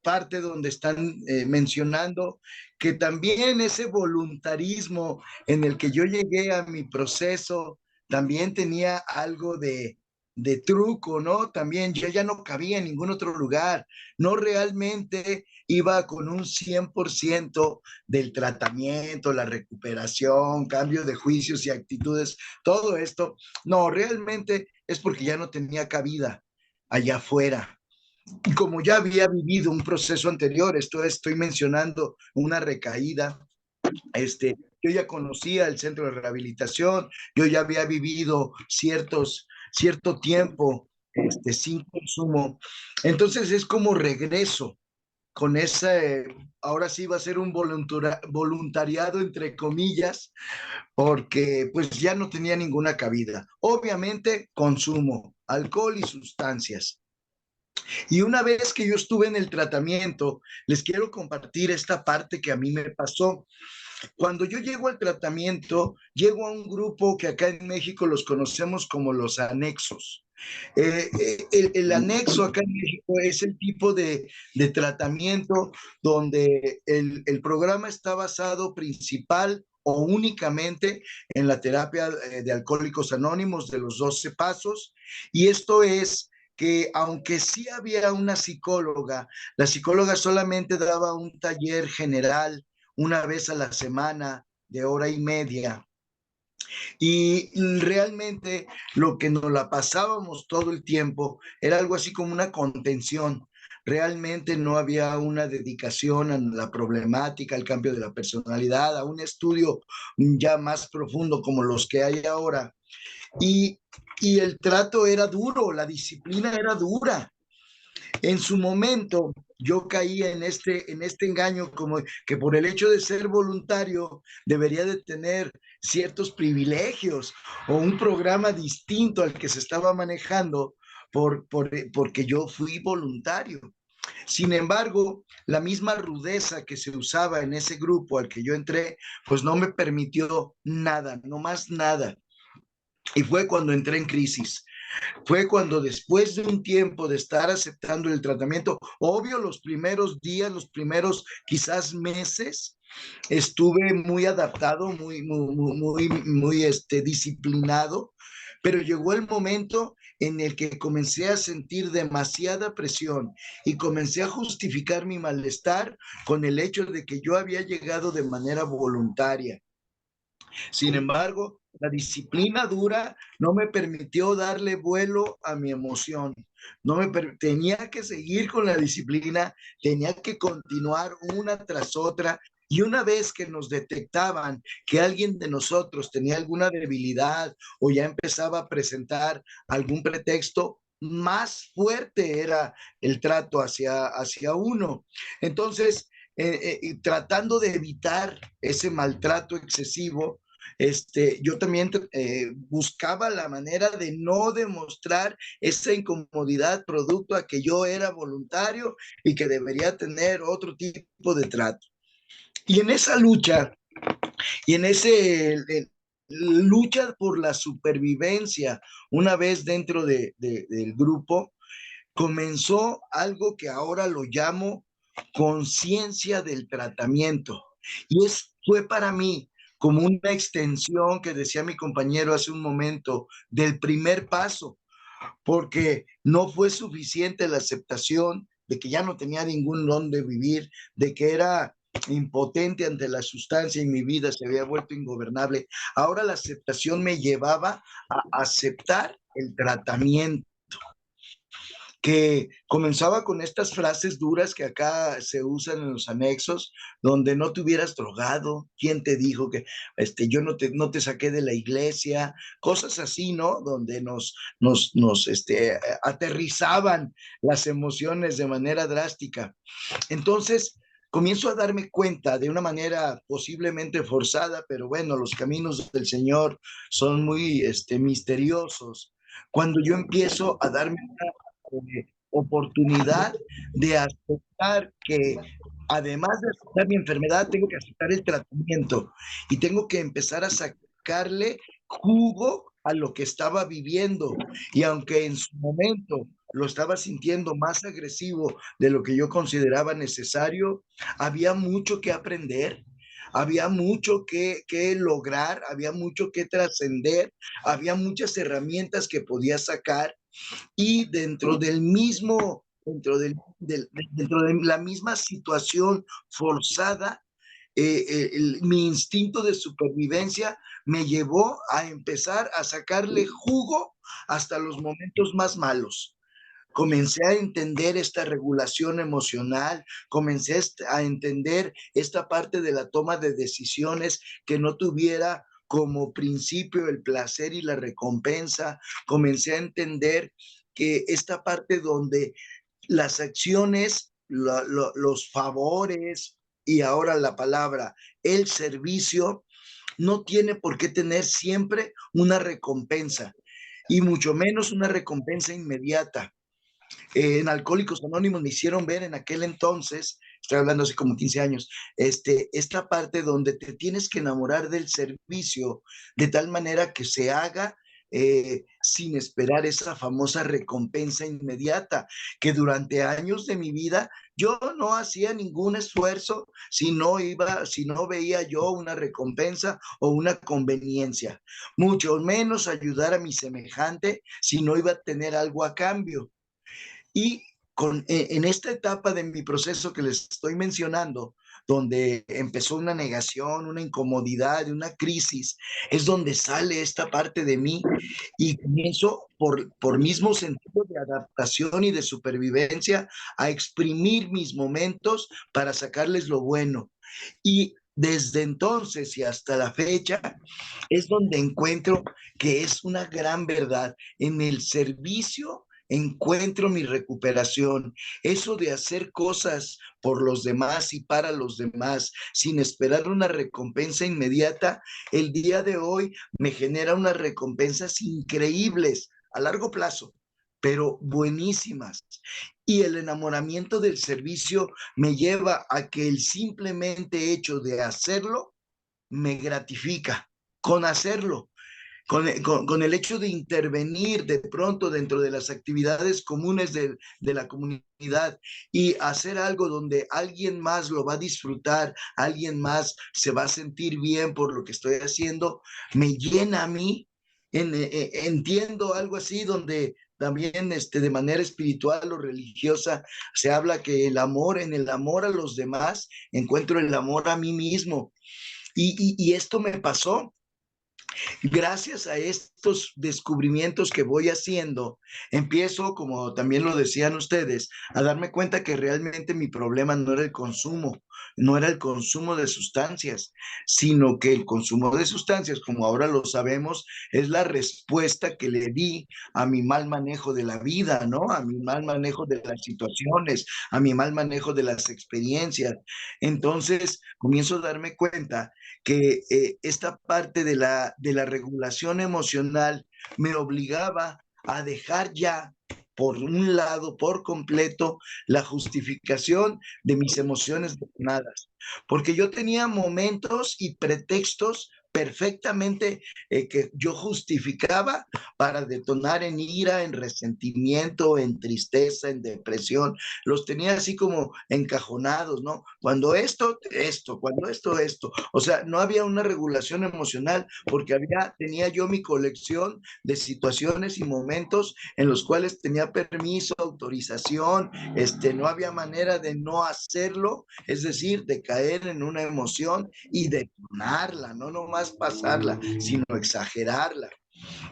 parte donde están mencionando que también ese voluntarismo en el que yo llegué a mi proceso también tenía algo de truco, ¿no? También yo ya no cabía en ningún otro lugar, no realmente iba con un 100% del tratamiento, la recuperación, cambio de juicios y actitudes, todo esto, no, realmente es porque ya no tenía cabida allá afuera. Y como ya había vivido un proceso anterior, estoy mencionando una recaída, yo ya conocía el centro de rehabilitación, yo ya había vivido cierto tiempo sin consumo. Entonces es como regreso con ese, ahora sí va a ser un voluntariado entre comillas, porque pues ya no tenía ninguna cabida. Obviamente consumo, alcohol y sustancias. Y una vez que yo estuve en el tratamiento, les quiero compartir esta parte que a mí me pasó. Cuando yo llego al tratamiento, llego a un grupo que acá en México los conocemos como los anexos. El anexo acá en México es el tipo de tratamiento donde el programa está basado principal o únicamente en la terapia de alcohólicos anónimos de los 12 pasos. Y esto es que aunque sí había una psicóloga, la psicóloga solamente daba un taller general una vez a la semana de hora y media. Y realmente lo que nos la pasábamos todo el tiempo era algo así como una contención. Realmente no había una dedicación a la problemática, al cambio de la personalidad, a un estudio ya más profundo como los que hay ahora. Y, y el trato era duro, la disciplina era dura. En su momento, yo caí en este engaño como que por el hecho de ser voluntario debería de tener ciertos privilegios o un programa distinto al que se estaba manejando porque yo fui voluntario. Sin embargo, la misma rudeza que se usaba en ese grupo al que yo entré, pues no me permitió nada, no más nada. Y fue cuando entré en crisis. Fue cuando después de un tiempo de estar aceptando el tratamiento, obvio los primeros días, los primeros quizás meses, estuve muy adaptado, muy disciplinado, pero llegó el momento en el que comencé a sentir demasiada presión y comencé a justificar mi malestar con el hecho de que yo había llegado de manera voluntaria. Sin embargo, la disciplina dura no me permitió darle vuelo a mi emoción. Tenía que seguir con la disciplina, tenía que continuar una tras otra. Y una vez que nos detectaban que alguien de nosotros tenía alguna debilidad o ya empezaba a presentar algún pretexto, más fuerte era el trato hacia uno. Entonces, tratando de evitar ese maltrato excesivo, yo también buscaba la manera de no demostrar esa incomodidad producto a que yo era voluntario y que debería tener otro tipo de trato. Y en esa lucha, y en ese lucha por la supervivencia, una vez dentro del grupo, comenzó algo que ahora lo llamo conciencia del tratamiento. Y fue para mí como una extensión que decía mi compañero hace un momento del primer paso, porque no fue suficiente la aceptación de que ya no tenía ningún don de vivir, de que era impotente ante la sustancia y mi vida se había vuelto ingobernable. Ahora la aceptación me llevaba a aceptar el tratamiento. que comenzaba con estas frases duras que acá se usan en los anexos, donde no te hubieras drogado, quién te dijo que yo no te saqué de la iglesia, cosas así, ¿no? Donde nos aterrizaban las emociones de manera drástica. Entonces, comienzo a darme cuenta de una manera posiblemente forzada, pero bueno, los caminos del Señor son muy misteriosos. Cuando yo empiezo a darme una oportunidad de aceptar que además de aceptar mi enfermedad, tengo que aceptar el tratamiento y tengo que empezar a sacarle jugo a lo que estaba viviendo. Y aunque en su momento lo estaba sintiendo más agresivo de lo que yo consideraba necesario, había mucho que aprender, había mucho que lograr, había mucho que trascender, había muchas herramientas que podía sacar y dentro de la misma situación forzada, mi instinto de supervivencia me llevó a empezar a sacarle jugo hasta los momentos más malos. Comencé a entender esta regulación emocional, comencé a entender esta parte de la toma de decisiones que no tuviera como principio el placer y la recompensa. Comencé a entender que esta parte donde las acciones, los favores y ahora la palabra, el servicio, no tiene por qué tener siempre una recompensa y mucho menos una recompensa inmediata. En Alcohólicos Anónimos me hicieron ver en aquel entonces, estoy hablando hace como 15 años, esta parte donde te tienes que enamorar del servicio de tal manera que se haga sin esperar esa famosa recompensa inmediata, que durante años de mi vida yo no hacía ningún esfuerzo si no veía yo una recompensa o una conveniencia, mucho menos ayudar a mi semejante si no iba a tener algo a cambio. Y en esta etapa de mi proceso que les estoy mencionando, donde empezó una negación, una incomodidad, una crisis, es donde sale esta parte de mí y comienzo por mismo sentido de adaptación y de supervivencia a exprimir mis momentos para sacarles lo bueno. Y desde entonces y hasta la fecha es donde encuentro que es una gran verdad. En el servicio encuentro mi recuperación. Eso de hacer cosas por los demás y para los demás sin esperar una recompensa inmediata, el día de hoy me genera unas recompensas increíbles a largo plazo, pero buenísimas. Y el enamoramiento del servicio me lleva a que el simplemente hecho de hacerlo me gratifica. Con hacerlo, con el hecho de intervenir de pronto dentro de las actividades comunes de la comunidad y hacer algo donde alguien más lo va a disfrutar, alguien más se va a sentir bien por lo que estoy haciendo, me llena a mí. Entiendo algo así donde también de manera espiritual o religiosa se habla que en el amor a los demás encuentro el amor a mí mismo. Y esto me pasó. Gracias a estos descubrimientos que voy haciendo, empiezo, como también lo decían ustedes, a darme cuenta que realmente mi problema no era el consumo, no era el consumo de sustancias, sino que el consumo de sustancias, como ahora lo sabemos, es la respuesta que le di a mi mal manejo de la vida, ¿no? A mi mal manejo de las situaciones, a mi mal manejo de las experiencias. Entonces, comienzo a darme cuenta que esta parte de la regulación emocional me obligaba a dejar ya por un lado, por completo, la justificación de mis emociones detonadas, porque yo tenía momentos y pretextos perfectamente que yo justificaba para detonar en ira, en resentimiento, en tristeza, en depresión. Los tenía así como encajonados, ¿no? Cuando esto, cuando esto. O sea, no había una regulación emocional porque tenía yo mi colección de situaciones y momentos en los cuales tenía permiso, autorización, no había manera de no hacerlo, es decir, de caer en una emoción y detonarla, no nomás pasarla, sino exagerarla.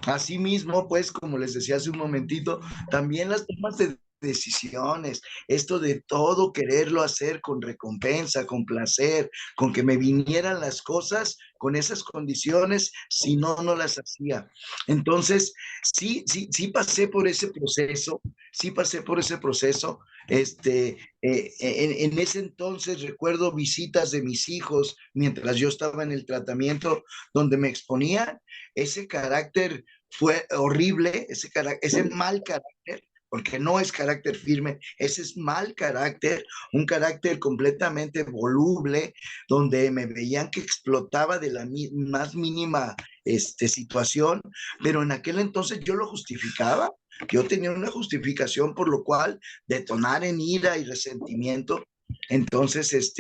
Asimismo, pues, como les decía hace un momentito, también las tomas de decisiones, esto de todo quererlo hacer con recompensa, con placer, con que me vinieran las cosas con esas condiciones, si no, no las hacía. Entonces, sí pasé por ese proceso, sí pasé por ese proceso. En ese entonces recuerdo visitas de mis hijos mientras yo estaba en el tratamiento, donde me exponían. Ese carácter fue horrible, ese mal carácter, porque no es carácter firme, ese es mal carácter, un carácter completamente voluble, donde me veían que explotaba de la más mínima situación, pero en aquel entonces yo lo justificaba. Yo tenía una justificación por lo cual detonar en ira y resentimiento. Entonces,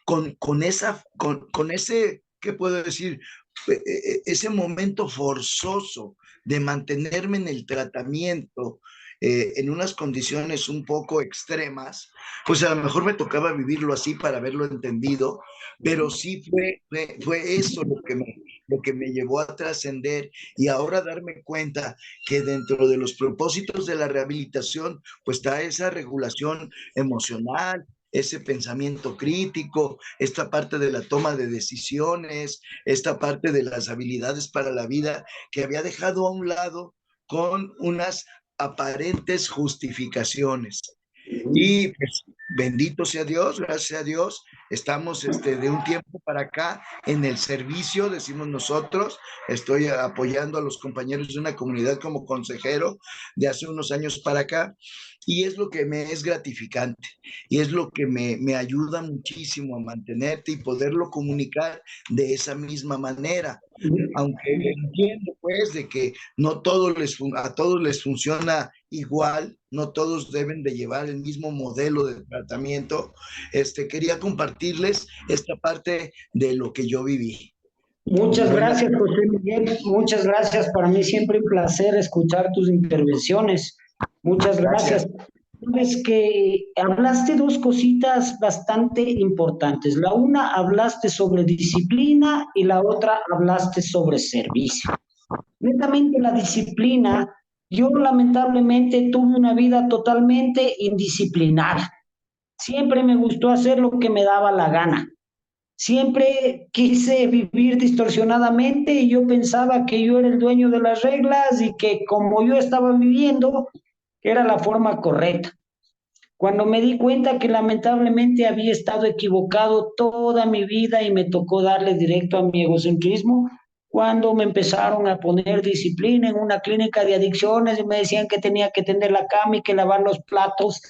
con ese, ¿qué puedo decir? Ese momento forzoso de mantenerme en el tratamiento en unas condiciones un poco extremas, pues a lo mejor me tocaba vivirlo así para haberlo entendido, pero sí fue eso lo que me llevó a trascender y ahora darme cuenta que dentro de los propósitos de la rehabilitación, pues está esa regulación emocional, ese pensamiento crítico, esta parte de la toma de decisiones, esta parte de las habilidades para la vida que había dejado a un lado con unas aparentes justificaciones. Y pues bendito sea Dios, gracias a Dios, estamos de un tiempo para acá en el servicio, decimos nosotros, estoy apoyando a los compañeros de una comunidad como consejero de hace unos años para acá, y es lo que me es gratificante, y es lo que me ayuda muchísimo a mantenerte y poderlo comunicar de esa misma manera. Aunque entiendo pues de que no a todos les funciona igual, no todos deben de llevar el mismo modelo de tratamiento, quería compartirles esta parte de lo que yo viví. Muchas gracias, José Miguel. Muchas gracias. Para mí siempre un placer escuchar tus intervenciones. Muchas gracias. Sabes que hablaste dos cositas bastante importantes. La una hablaste sobre disciplina y la otra hablaste sobre servicio. Netamente la disciplina, yo lamentablemente tuve una vida totalmente indisciplinada. Siempre me gustó hacer lo que me daba la gana. Siempre quise vivir distorsionadamente y yo pensaba que yo era el dueño de las reglas y que como yo estaba viviendo, era la forma correcta. Cuando me di cuenta que lamentablemente había estado equivocado toda mi vida y me tocó darle directo a mi egocentrismo, cuando me empezaron a poner disciplina en una clínica de adicciones y me decían que tenía que tender la cama y que lavar los platos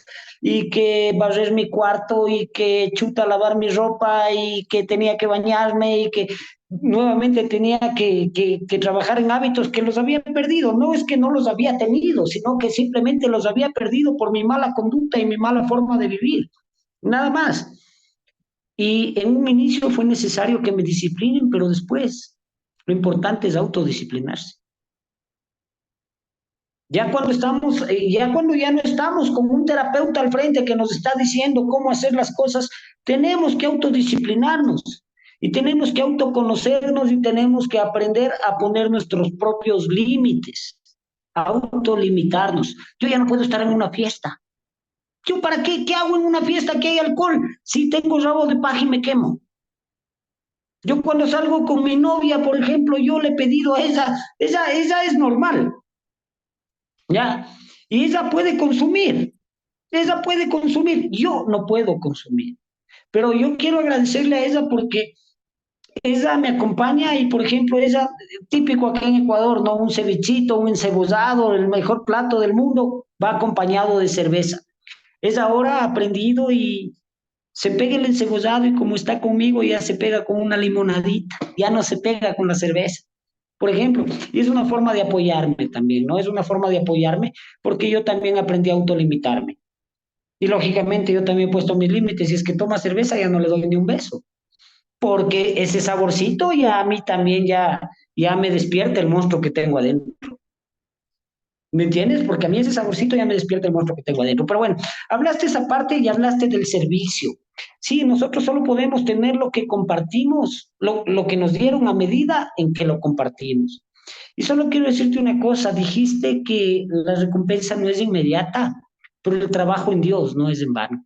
y que barrer mi cuarto y que chuta lavar mi ropa y que tenía que bañarme y que nuevamente tenía que trabajar en hábitos que los había perdido. No es que no los había tenido, sino que simplemente los había perdido por mi mala conducta y mi mala forma de vivir. Nada más. Y en un inicio fue necesario que me disciplinen, pero después lo importante es autodisciplinarse. Ya cuando ya no estamos con un terapeuta al frente que nos está diciendo cómo hacer las cosas, tenemos que autodisciplinarnos y tenemos que autoconocernos y tenemos que aprender a poner nuestros propios límites, a autolimitarnos. Yo ya no puedo estar en una fiesta. ¿Yo para qué? ¿Qué hago en una fiesta que hay alcohol? Si tengo rabo de paja y me quemo. Yo cuando salgo con mi novia, por ejemplo, yo le he pedido a ella es normal. ¿Ya? Y ella puede consumir, yo no puedo consumir, pero yo quiero agradecerle a ella porque ella me acompaña y, por ejemplo, ella, típico aquí en Ecuador, ¿no? Un cevichito, un encebollado, el mejor plato del mundo, va acompañado de cerveza. Ella ahora ha aprendido y se pega el encebollado y como está conmigo ya se pega con una limonadita, ya no se pega con la cerveza. Por ejemplo, y es una forma de apoyarme también, ¿no? Es una forma de apoyarme porque yo también aprendí a autolimitarme. Y lógicamente yo también he puesto mis límites. Si es que toma cerveza, ya no le doy ni un beso. Porque ese saborcito ya a mí también ya me despierta el monstruo que tengo adentro. ¿Me entiendes? Porque a mí ese saborcito ya me despierta el monstruo que tengo adentro. Pero bueno, hablaste esa parte y hablaste del servicio. Sí, nosotros solo podemos tener lo que compartimos, lo que nos dieron a medida en que lo compartimos. Y solo quiero decirte una cosa, dijiste que la recompensa no es inmediata, pero el trabajo en Dios no es en vano.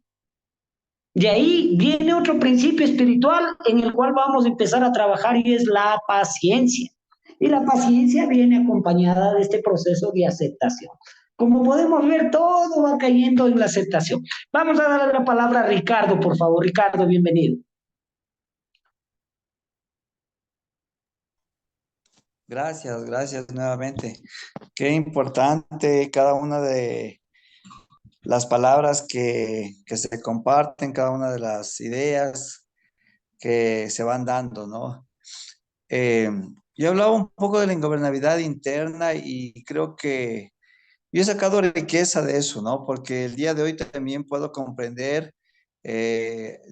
De ahí viene otro principio espiritual en el cual vamos a empezar a trabajar y es la paciencia. Y la paciencia viene acompañada de este proceso de aceptación. Como podemos ver, todo va cayendo en la aceptación. Vamos a darle la palabra a Ricardo, por favor. Ricardo, bienvenido. Gracias, gracias nuevamente. Qué importante cada una de las palabras que se comparten, cada una de las ideas que se van dando, ¿no? Eh, yo hablaba un poco de la ingobernabilidad interna y creo que yo he sacado riqueza de eso, ¿no? Porque el día de hoy también puedo comprender,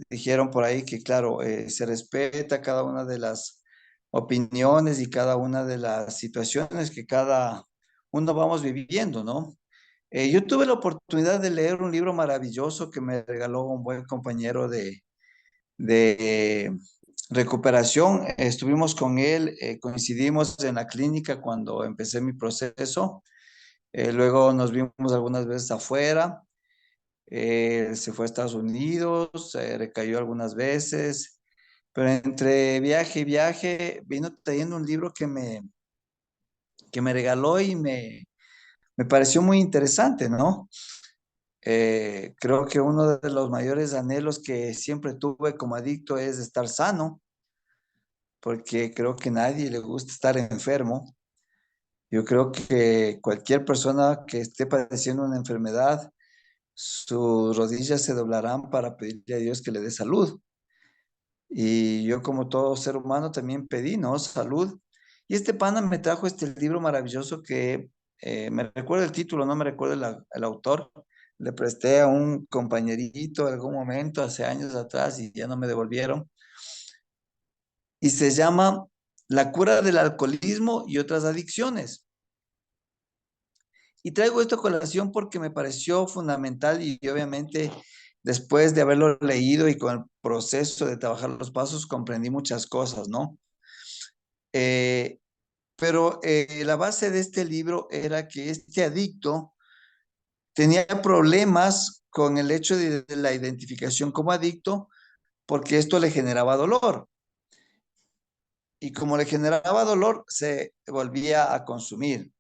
dijeron por ahí que, claro, se respeta cada una de las opiniones y cada una de las situaciones que cada uno vamos viviendo, ¿no? Yo tuve la oportunidad de leer un libro maravilloso que me regaló un buen compañero de recuperación. Estuvimos con él, coincidimos en la clínica cuando empecé mi proceso. Luego nos vimos algunas veces afuera. Se fue a Estados Unidos, recayó algunas veces, pero entre viaje y viaje vino trayendo un libro que me regaló y me pareció muy interesante, ¿no? Creo que uno de los mayores anhelos que siempre tuve como adicto es estar sano, porque creo que a nadie le gusta estar enfermo. Yo creo que cualquier persona que esté padeciendo una enfermedad, sus rodillas se doblarán para pedirle a Dios que le dé salud. Y yo como todo ser humano también pedí, ¿no? Salud. Y este pana me trajo este libro maravilloso que me recuerda el título, no me recuerda el autor. Le presté a un compañerito en algún momento, hace años atrás, y ya no me devolvieron. Y se llama La cura del alcoholismo y otras adicciones. Y traigo esto a colación porque me pareció fundamental y obviamente después de haberlo leído y con el proceso de trabajar los pasos comprendí muchas cosas, ¿no? Eh, pero la base de este libro era que este adicto tenía problemas con el hecho de la identificación como adicto porque esto le generaba dolor. Y como le generaba dolor, se volvía a consumir.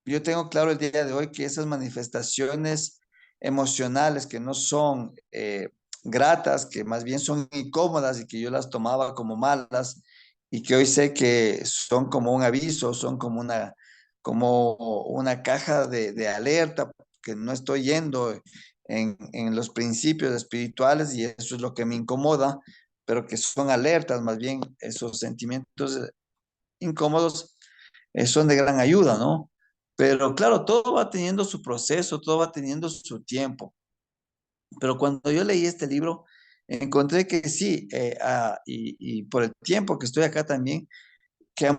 Yo tengo claro el día de hoy que esas manifestaciones emocionales que no son gratas, que más bien son incómodas y que yo las tomaba como malas y que hoy sé que son como un aviso, son como una caja de alerta, que no estoy yendo en los principios espirituales y eso es lo que me incomoda, pero que son alertas, más bien esos sentimientos incómodos son de gran ayuda, ¿no? Pero claro, todo va teniendo su proceso, todo va teniendo su tiempo. Pero cuando yo leí este libro, encontré que sí, y por el tiempo que estoy acá también, que a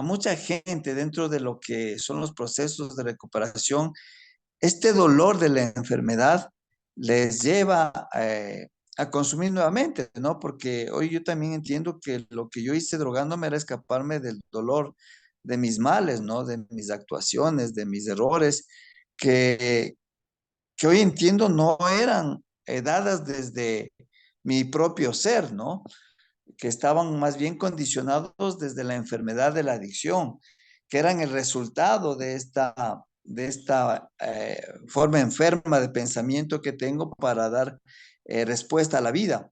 mucha gente dentro de lo que son los procesos de recuperación, este dolor de la enfermedad les lleva a consumir nuevamente, ¿no? Porque hoy yo también entiendo que lo que yo hice drogándome era escaparme del dolor, de mis males, ¿no? De mis actuaciones, de mis errores, que, que hoy entiendo no eran dadas desde mi propio ser, ¿no? Que estaban más bien condicionados desde la enfermedad de la adicción, que eran el resultado de esta forma enferma de pensamiento que tengo para dar respuesta a la vida.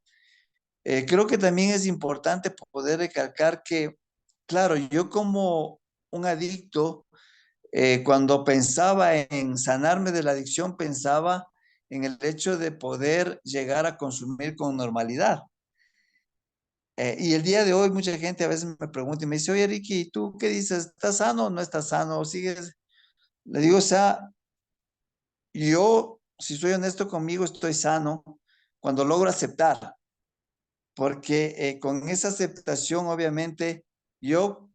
Creo que también es importante poder recalcar que, claro, yo como un adicto, cuando pensaba en sanarme de la adicción, pensaba en el hecho de poder llegar a consumir con normalidad. Y el día de hoy mucha gente a veces me pregunta y me dice, oye Ricky, ¿tú qué dices? ¿Estás sano o no estás sano? ¿Sigues? Le digo, o sea, yo, si soy honesto conmigo, estoy sano cuando logro aceptar, porque con esa aceptación, obviamente, yo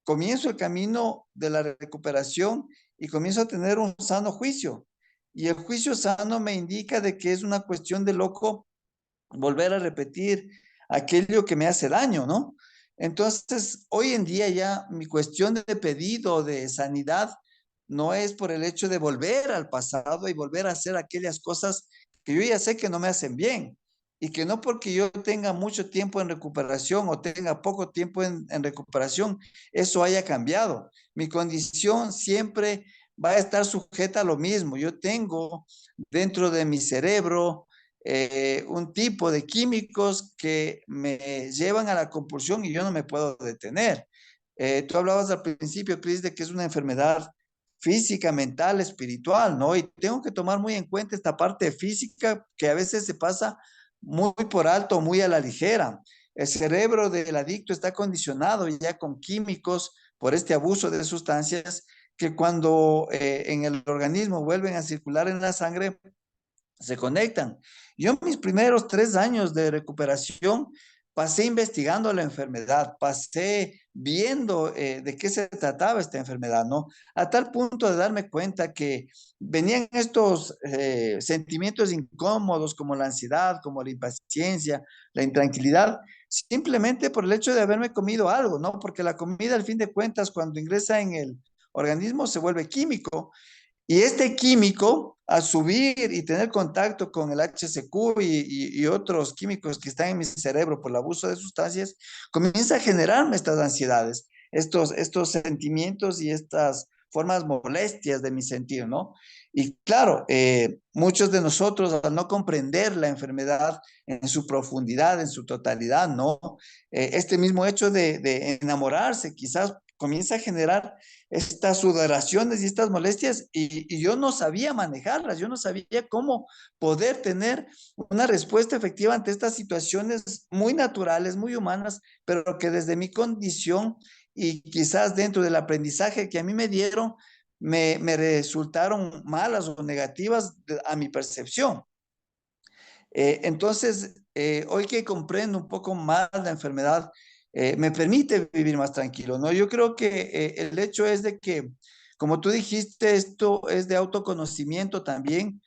comienzo el camino de la recuperación y comienzo a tener un sano juicio. Y el juicio sano me indica de que es una cuestión de loco volver a repetir aquello que me hace daño, ¿no? Entonces, hoy en día ya mi cuestión de pedido de sanidad no es por el hecho de volver al pasado y volver a hacer aquellas cosas que yo ya sé que no me hacen bien. Y que no porque yo tenga mucho tiempo en recuperación o tenga poco tiempo en recuperación, eso haya cambiado. Mi condición siempre va a estar sujeta a lo mismo. Yo tengo dentro de mi cerebro un tipo de químicos que me llevan a la compulsión y yo no me puedo detener. Tú hablabas al principio, Cris, de que es una enfermedad física, mental, espiritual, ¿no? Y tengo que tomar muy en cuenta esta parte física que a veces se pasa muy por alto, muy a la ligera. El cerebro del adicto está condicionado ya con químicos por este abuso de sustancias que cuando en el organismo vuelven a circular en la sangre, se conectan. Yo en mis primeros 3 años de recuperación pasé investigando la enfermedad, pasé viendo de qué se trataba esta enfermedad, ¿no? A tal punto de darme cuenta que venían estos sentimientos incómodos como la ansiedad, como la impaciencia, la intranquilidad, simplemente por el hecho de haberme comido algo, ¿no? Porque la comida, al fin de cuentas, cuando ingresa en el organismo, se vuelve químico y este químico, al subir y tener contacto con el HCQ y otros químicos que están en mi cerebro por el abuso de sustancias, comienza a generarme estas ansiedades, estos sentimientos y estas formas molestias de mi sentir, ¿no? Y claro, muchos de nosotros, al no comprender la enfermedad en su profundidad, en su totalidad, ¿no? Este mismo hecho de enamorarse quizás comienza a generar estas sudoraciones y estas molestias y yo no sabía manejarlas, yo no sabía cómo poder tener una respuesta efectiva ante estas situaciones muy naturales, muy humanas, pero que desde mi condición y quizás dentro del aprendizaje que a mí me dieron, me resultaron malas o negativas a mi percepción. Entonces, hoy que comprendo un poco más la enfermedad, me permite vivir más tranquilo, ¿no? Yo creo que el hecho es de que, como tú dijiste, esto es de autoconocimiento también,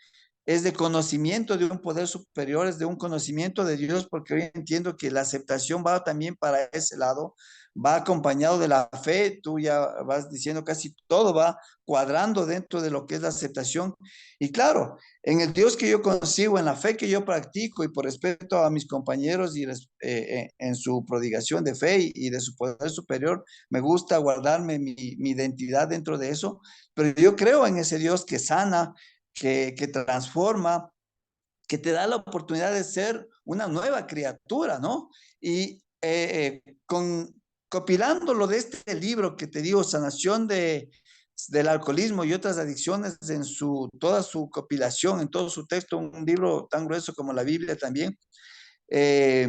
es de conocimiento de un poder superior, es de un conocimiento de Dios, porque hoy entiendo que la aceptación va también para ese lado, va acompañado de la fe, tú ya vas diciendo casi todo va cuadrando dentro de lo que es la aceptación. Y claro, en el Dios que yo consigo, en la fe que yo practico y por respeto a mis compañeros y en su prodigación de fe y de su poder superior, me gusta guardarme mi identidad dentro de eso, pero yo creo en ese Dios que sana, que transforma, que te da la oportunidad de ser una nueva criatura, ¿no? Y copilándolo de este libro que te digo, Sanación del alcoholismo y otras adicciones en toda su compilación, en todo su texto, un libro tan grueso como la Biblia también, eh,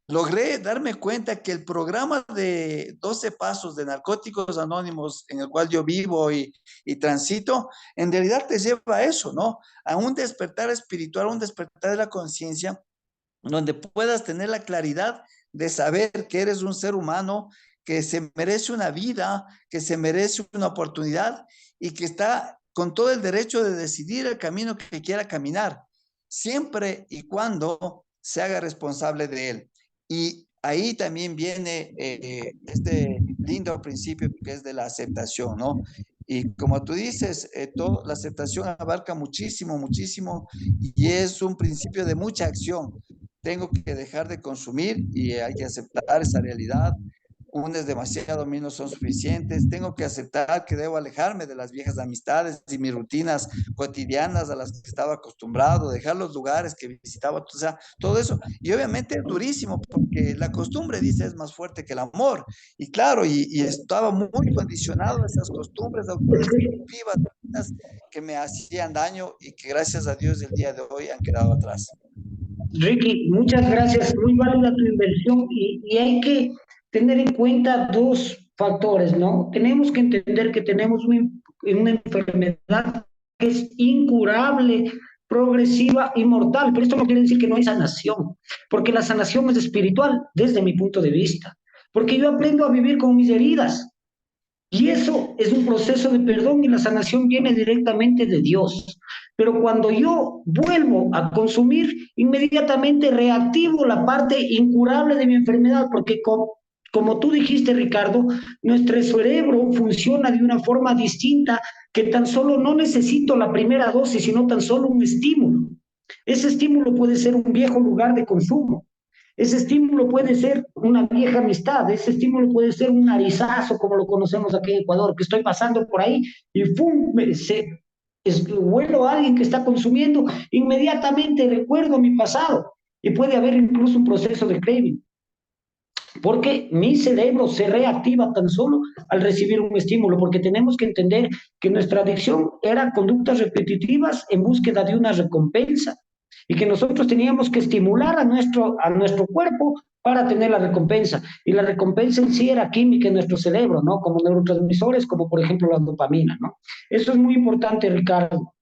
logré darme cuenta que el programa de 12 pasos de Narcóticos Anónimos en el cual yo vivo y transito, en realidad te lleva a eso, ¿no? A un despertar espiritual, un despertar de la conciencia, donde puedas tener la claridad de saber que eres un ser humano, que se merece una vida, que se merece una oportunidad y que está con todo el derecho de decidir el camino que quiera caminar, siempre y cuando se haga responsable de él. Y ahí también viene este lindo principio que es de la aceptación, ¿no? Y como tú dices, la aceptación abarca muchísimo, muchísimo, y es un principio de mucha acción. Tengo que dejar de consumir y hay que aceptar esa realidad. Unes demasiado a mí no son suficientes. Tengo que aceptar que debo alejarme de las viejas amistades y mis rutinas cotidianas a las que estaba acostumbrado, dejar los lugares que visitaba, o sea, todo eso. Y obviamente es durísimo porque la costumbre, dice, es más fuerte que el amor. Y claro, y estaba muy condicionado a esas costumbres autodestructivas que me hacían daño y que gracias a Dios el día de hoy han quedado atrás. Ricky, muchas gracias, muy válida tu inversión y hay que tener en cuenta dos factores, ¿no? Tenemos que entender que tenemos una enfermedad que es incurable, progresiva y mortal, pero esto no quiere decir que no hay sanación, porque la sanación es espiritual desde mi punto de vista, porque yo aprendo a vivir con mis heridas y eso es un proceso de perdón y la sanación viene directamente de Dios. Pero cuando yo vuelvo a consumir, inmediatamente reactivo la parte incurable de mi enfermedad, porque Como tú dijiste, Ricardo, nuestro cerebro funciona de una forma distinta, que tan solo no necesito la primera dosis, sino tan solo un estímulo. Ese estímulo puede ser un viejo lugar de consumo. Ese estímulo puede ser una vieja amistad, ese estímulo puede ser un narizazo, como lo conocemos aquí en Ecuador, que estoy pasando por ahí y ¡pum! Huelo a alguien que está consumiendo, inmediatamente recuerdo mi pasado y puede haber incluso un proceso de craving, porque mi cerebro se reactiva tan solo al recibir un estímulo, porque tenemos que entender que nuestra adicción era conductas repetitivas en búsqueda de una recompensa y que nosotros teníamos que estimular a nuestro cuerpo para tener la recompensa. Y la recompensa en sí era química en nuestro cerebro, ¿no? Como neurotransmisores, como por ejemplo la dopamina, ¿no? Eso es muy importante, Ricardo.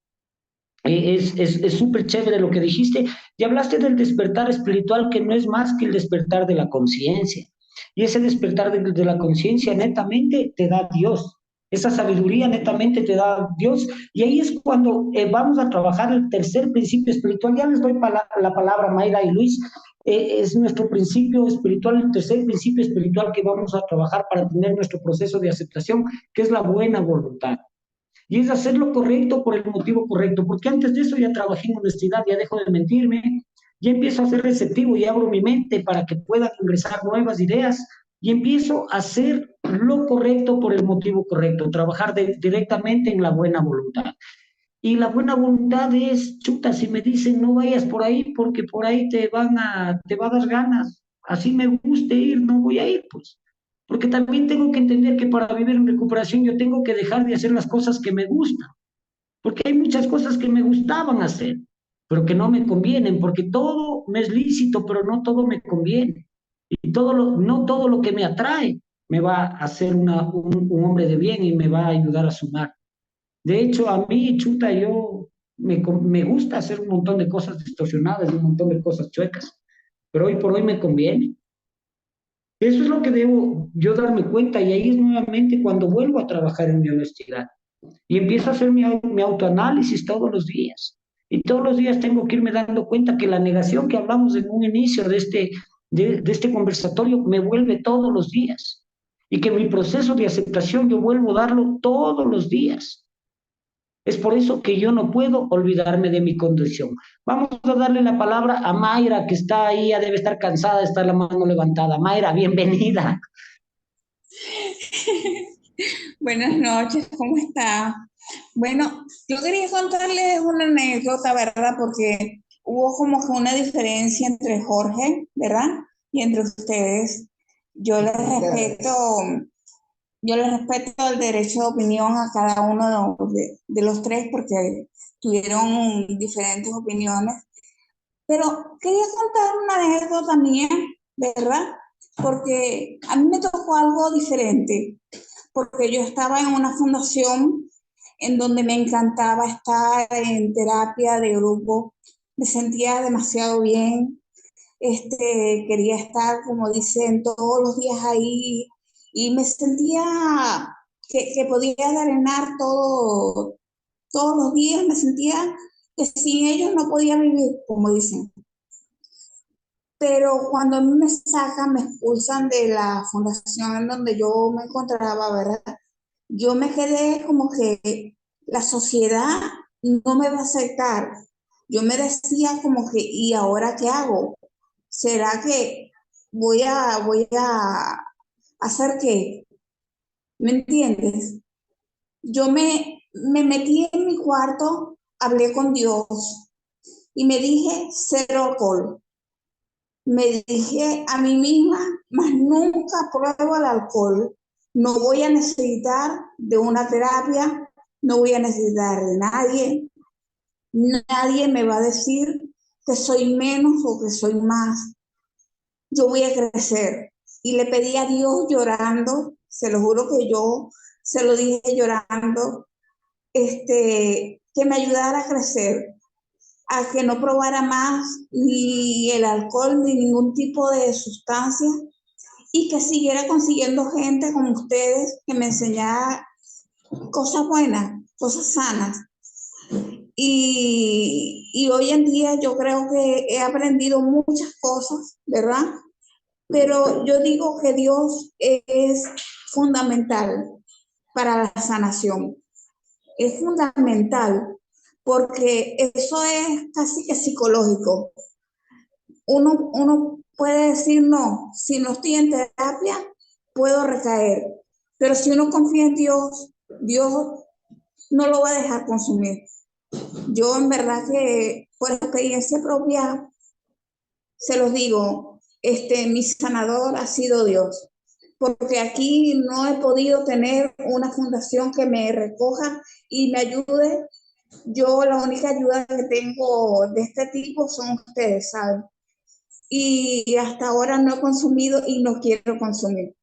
Es súper chévere lo que dijiste y hablaste del despertar espiritual, que no es más que el despertar de la conciencia. Y ese despertar de la conciencia netamente te da Dios. Esa sabiduría netamente te da Dios. Y ahí es cuando vamos a trabajar el tercer principio espiritual. Ya les doy la palabra a Mayra y Luis. Es nuestro principio espiritual, el tercer principio espiritual que vamos a trabajar para tener nuestro proceso de aceptación, que es la buena voluntad. Y es hacer lo correcto por el motivo correcto, porque antes de eso ya trabajé en honestidad, ya dejo de mentirme, ya empiezo a ser receptivo y abro mi mente para que puedan ingresar nuevas ideas y empiezo a hacer lo correcto por el motivo correcto, trabajar directamente en la buena voluntad. Y la buena voluntad es, chuta, si me dicen no vayas por ahí porque por ahí te va a dar ganas, así me guste ir, no voy a ir, pues. Porque también tengo que entender que para vivir en recuperación yo tengo que dejar de hacer las cosas que me gustan, porque hay muchas cosas que me gustaban hacer, pero que no me convienen, porque todo me es lícito, pero no todo me conviene. Y no todo lo que me atrae me va a hacer un hombre de bien y me va a ayudar a sumar. De hecho, a mí, chuta, me gusta hacer un montón de cosas distorsionadas y un montón de cosas chuecas, pero hoy por hoy me conviene. Eso es lo que debo yo darme cuenta y ahí es nuevamente cuando vuelvo a trabajar en mi honestidad y empiezo a hacer mi autoanálisis todos los días. Y todos los días tengo que irme dando cuenta que la negación que hablamos en un inicio de este conversatorio me vuelve todos los días y que mi proceso de aceptación yo vuelvo a darlo todos los días. Es por eso que yo no puedo olvidarme de mi condición. Vamos a darle la palabra a Mayra, que está ahí, ya debe estar cansada de estar la mano levantada. Mayra, bienvenida. Buenas noches, ¿cómo está? Bueno, yo quería contarles una anécdota, ¿verdad? Porque hubo como que una diferencia entre Jorge, ¿verdad? Y entre ustedes. Yo les respeto, yo les respeto el derecho de opinión a cada uno de los tres porque tuvieron diferentes opiniones. Pero quería contar una anécdota mía, ¿verdad? Porque a mí me tocó algo diferente, porque yo estaba en una fundación en donde me encantaba estar en terapia de grupo, me sentía demasiado bien, quería estar, como dicen, todos los días ahí y me sentía que podía drenar todo, todos los días, me sentía que sin ellos no podía vivir, como dicen. Pero cuando a mí me sacan, me expulsan de la fundación en donde yo me encontraba, ¿verdad? Yo me quedé como que la sociedad no me va a aceptar. Yo me decía como que, ¿y ahora qué hago? ¿Será que voy a hacer qué? ¿Me entiendes? Yo me metí en mi cuarto, hablé con Dios y me dije, cero alcohol. Me dije a mí misma, más nunca pruebo el alcohol. No voy a necesitar de una terapia, no voy a necesitar de nadie. Nadie me va a decir que soy menos o que soy más. Yo voy a crecer. Y le pedí a Dios llorando, se lo juro que yo se lo dije llorando, que me ayudara a crecer, a que no probara más ni el alcohol ni ningún tipo de sustancia y que siguiera consiguiendo gente como ustedes que me enseñara cosas buenas, cosas sanas. Y hoy en día yo creo que he aprendido muchas cosas, ¿verdad? pero yo digo que Dios es fundamental para la sanación. Es fundamental porque eso es casi que psicológico. Uno puede decir, no, si no estoy en terapia, puedo recaer. Pero si uno confía en Dios, Dios no lo va a dejar consumir. Yo en verdad que por experiencia propia, se los digo, mi sanador ha sido Dios. Porque aquí no he podido tener una fundación que me recoja y me ayude. Yo la única ayuda que tengo de este tipo son ustedes, ¿saben? Y hasta ahora no he consumido y no quiero consumir.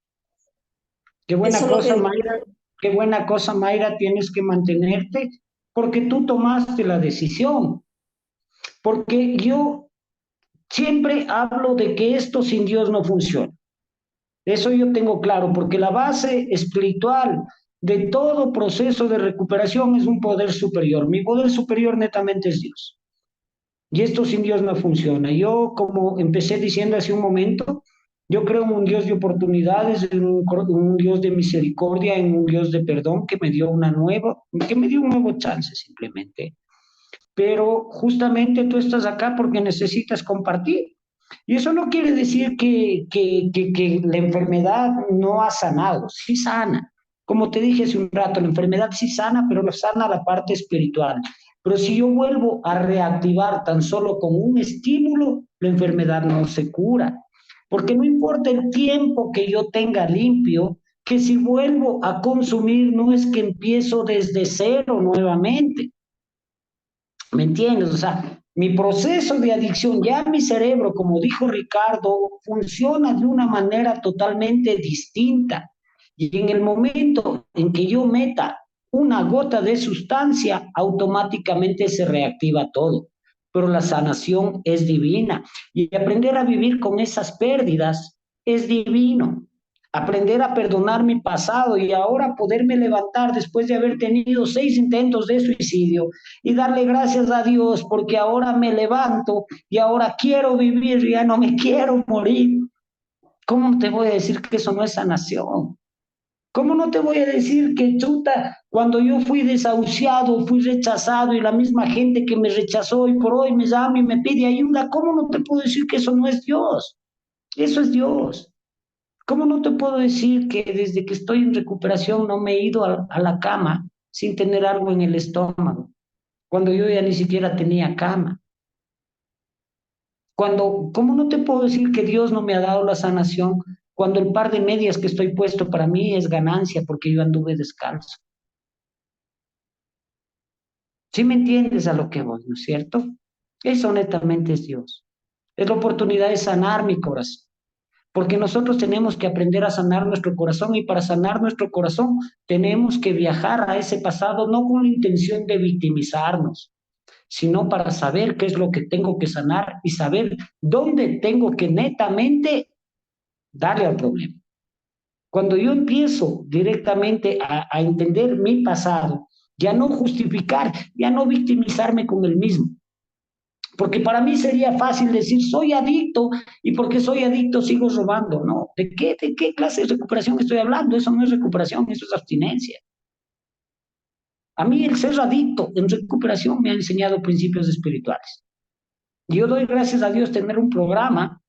Qué buena Eso es lo cosa, que... Mayra, qué buena cosa, Mayra, tienes que mantenerte porque tú tomaste la decisión. Porque yo siempre hablo de que esto sin Dios no funciona. Eso yo tengo claro, porque la base espiritual de todo proceso de recuperación es un poder superior. Mi poder superior netamente es Dios. Y esto sin Dios no funciona. Yo, como empecé diciendo hace un momento, yo creo en un Dios de oportunidades, en un Dios de misericordia, en un Dios de perdón que me dio un nuevo chance simplemente. Pero justamente tú estás acá porque necesitas compartir. Y eso no quiere decir que la enfermedad no ha sanado, sí sana. Como te dije hace un rato, la enfermedad sí sana, pero no sana la parte espiritual. Pero si yo vuelvo a reactivar tan solo con un estímulo, la enfermedad no se cura. Porque no importa el tiempo que yo tenga limpio, que si vuelvo a consumir no es que empiezo desde cero nuevamente. ¿Me entiendes? O sea, mi proceso de adicción, ya mi cerebro, como dijo Ricardo, funciona de una manera totalmente distinta. Y en el momento en que yo meta una gota de sustancia, automáticamente se reactiva todo. Pero la sanación es divina. Y aprender a vivir con esas pérdidas es divino. Aprender a perdonar mi pasado y ahora poderme levantar después de haber tenido 6 intentos de suicidio y darle gracias a Dios porque ahora me levanto y ahora quiero vivir, ya no me quiero morir. ¿Cómo te voy a decir que eso no es sanación? ¿Cómo no te voy a decir que, chuta, cuando yo fui desahuciado, fui rechazado y la misma gente que me rechazó hoy por hoy me llama y me pide ayuda? ¿Cómo no te puedo decir que eso no es Dios? Eso es Dios. ¿Cómo no te puedo decir que desde que estoy en recuperación no me he ido a la cama sin tener algo en el estómago? Cuando yo ya ni siquiera tenía cama. ¿Cómo no te puedo decir que Dios no me ha dado la sanación cuando el par de medias que estoy puesto para mí es ganancia porque yo anduve descalzo? ¿Sí me entiendes a lo que voy, no es cierto? Eso netamente es Dios. Es la oportunidad de sanar mi corazón. Porque nosotros tenemos que aprender a sanar nuestro corazón y para sanar nuestro corazón tenemos que viajar a ese pasado no con la intención de victimizarnos, sino para saber qué es lo que tengo que sanar y saber dónde tengo que netamente darle al problema. Cuando yo empiezo directamente a entender mi pasado, ya no justificar, ya no victimizarme con el mismo. Porque para mí sería fácil decir, soy adicto y porque soy adicto sigo robando. No, ¿de qué clase de recuperación estoy hablando? Eso no es recuperación, eso es abstinencia. A mí el ser adicto en recuperación me ha enseñado principios espirituales. Yo doy gracias a Dios tener un programa,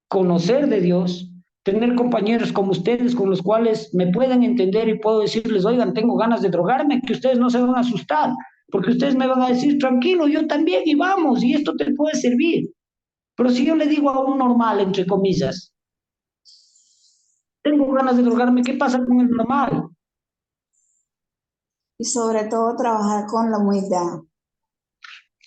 conocer de Dios, tener compañeros como ustedes con los cuales me pueden entender y puedo decirles, oigan, tengo ganas de drogarme, que ustedes no se van a asustar, porque ustedes me van a decir, tranquilo, yo también y vamos, y esto te puede servir. Pero si yo le digo a un normal, entre comillas, tengo ganas de drogarme, ¿qué pasa con el normal? Y sobre todo trabajar con la humildad.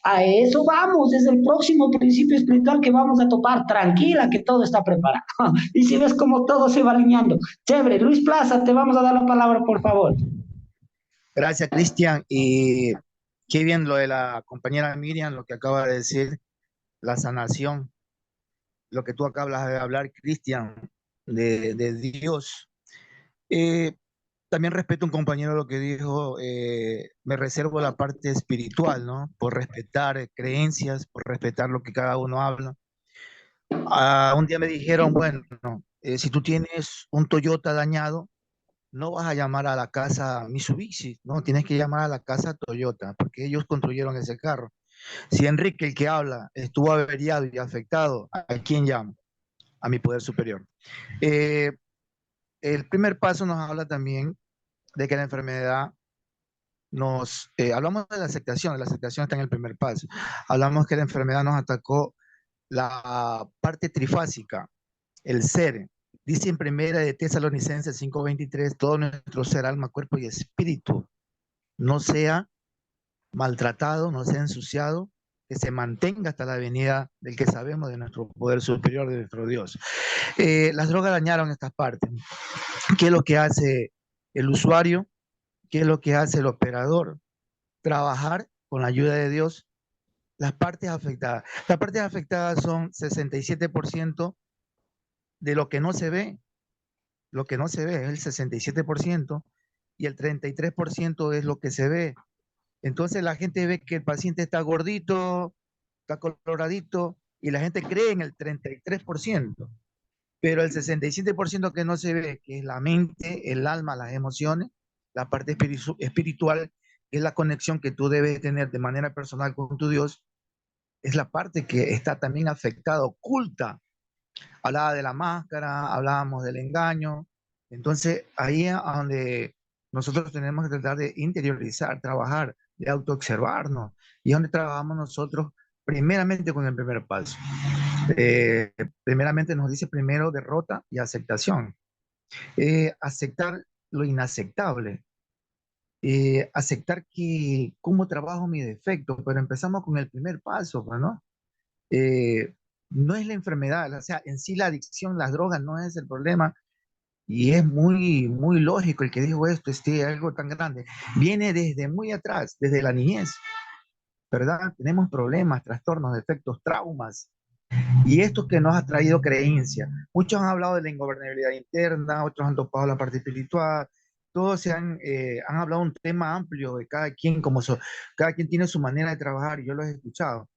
A eso vamos, es el próximo principio espiritual que vamos a topar. Tranquila, que todo está preparado. Y si ves cómo todo se va alineando. Chévere, Luis Plaza, te vamos a dar la palabra, por favor. Gracias, Cristian. Y qué bien lo de la compañera Miriam, lo que acaba de decir, la sanación, lo que tú acabas de hablar, Cristian, de Dios. Eh, También respeto a un compañero lo que dijo, me reservo la parte espiritual, ¿no? Por respetar creencias, por respetar lo que cada uno habla. Un día me dijeron, bueno, si tú tienes un Toyota dañado, no vas a llamar a la casa Mitsubishi, no, tienes que llamar a la casa Toyota, porque ellos construyeron ese carro. Si Enrique, el que habla, estuvo averiado y afectado, ¿a quién llamo? A mi poder superior. Eh, el primer paso nos habla también de que la enfermedad hablamos de la aceptación está en el primer paso. Hablamos que la enfermedad nos atacó la parte trifásica, el ser. Dice en primera de Tesalonicenses 5:23, todo nuestro ser, alma, cuerpo y espíritu no sea maltratado, no sea ensuciado, que se mantenga hasta la venida del que sabemos de nuestro poder superior, de nuestro Dios. Las drogas dañaron estas partes. ¿Qué es lo que hace el usuario? ¿Qué es lo que hace el operador? Trabajar con la ayuda de Dios las partes afectadas. Las partes afectadas son 67% de lo que no se ve. Lo que no se ve es el 67% y el 33% es lo que se ve. Entonces la gente ve que el paciente está gordito, está coloradito, y la gente cree en el 33%, pero el 67% que no se ve, que es la mente, el alma, las emociones, la parte espiritual, que es la conexión que tú debes tener de manera personal con tu Dios, es la parte que está también afectada, oculta. Hablaba de la máscara, hablábamos del engaño. Entonces, ahí es a donde nosotros tenemos que tratar de interiorizar, trabajar, de autoobservarnos. Y es donde trabajamos nosotros primeramente con el primer paso. Primeramente nos dice primero derrota y aceptación. Aceptar lo inaceptable. Aceptar que cómo trabajo mi defecto, pero empezamos con el primer paso, pues, ¿no? Eh, no es la enfermedad, o sea, en sí la adicción, las drogas no es el problema, y es muy, muy lógico el que dijo esto, algo tan grande. Viene desde muy atrás, desde la niñez, ¿verdad? Tenemos problemas, trastornos, defectos, traumas, y esto que nos ha traído creencia. Muchos han hablado de la ingobernabilidad interna, otros han topado la parte espiritual, todos han hablado un tema amplio de cada quien, cada quien tiene su manera de trabajar, y yo lo he escuchado.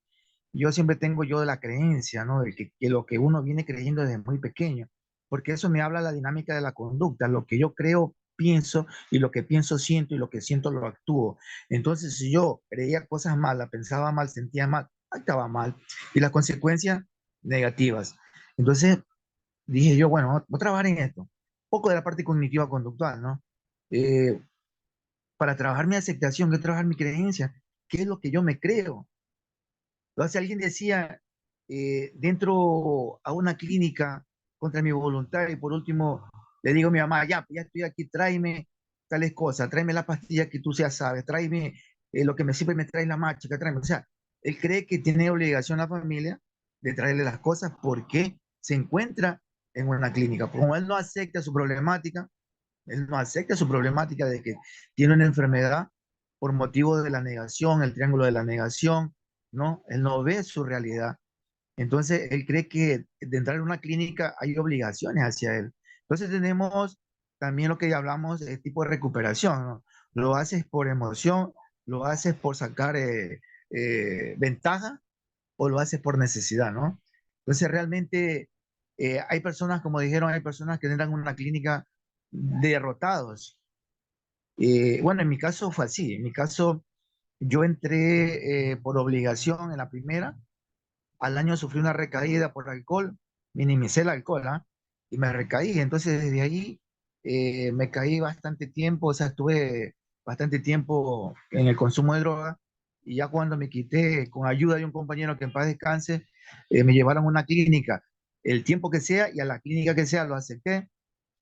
Yo siempre tengo yo de la creencia, ¿no? De que lo que uno viene creyendo desde muy pequeño, porque eso me habla de la dinámica de la conducta, lo que yo creo, pienso, y lo que pienso, siento, y lo que siento, lo actúo. Entonces, si yo creía cosas malas, pensaba mal, sentía mal, actuaba mal, y las consecuencias negativas. Entonces, dije yo, bueno, voy a trabajar en esto. Un poco de la parte cognitiva conductual, ¿no? Eh, para trabajar mi aceptación, que trabajar mi creencia, qué es lo que yo me creo. Entonces alguien decía, dentro a una clínica contra mi voluntad, y por último le digo a mi mamá, ya estoy aquí, tráeme tales cosas, tráeme la pastilla que tú ya sabes, tráeme lo que me sirve, me trae la mágica, tráeme. O sea, él cree que tiene obligación a la familia de traerle las cosas porque se encuentra en una clínica. Como él no acepta su problemática, él no acepta su problemática de que tiene una enfermedad por motivo de la negación, el triángulo de la negación, ¿no? Él no ve su realidad. Entonces, él cree que de entrar en una clínica hay obligaciones hacia él. Entonces, tenemos también lo que ya hablamos, el tipo de recuperación, ¿no? Lo haces por emoción, lo haces por sacar ventaja, o lo haces por necesidad, ¿no? Entonces, realmente hay personas, como dijeron, hay personas que entran en una clínica derrotados. Bueno, en mi caso fue así. En mi caso, yo entré por obligación en la primera. Al año sufrí una recaída por alcohol, minimicé el alcohol, ¿ah? Y me recaí. Entonces, desde ahí me caí bastante tiempo, o sea, estuve bastante tiempo en el consumo de droga. Y ya cuando me quité, con ayuda de un compañero que en paz descanse, me llevaron a una clínica. El tiempo que sea y a la clínica que sea lo acepté.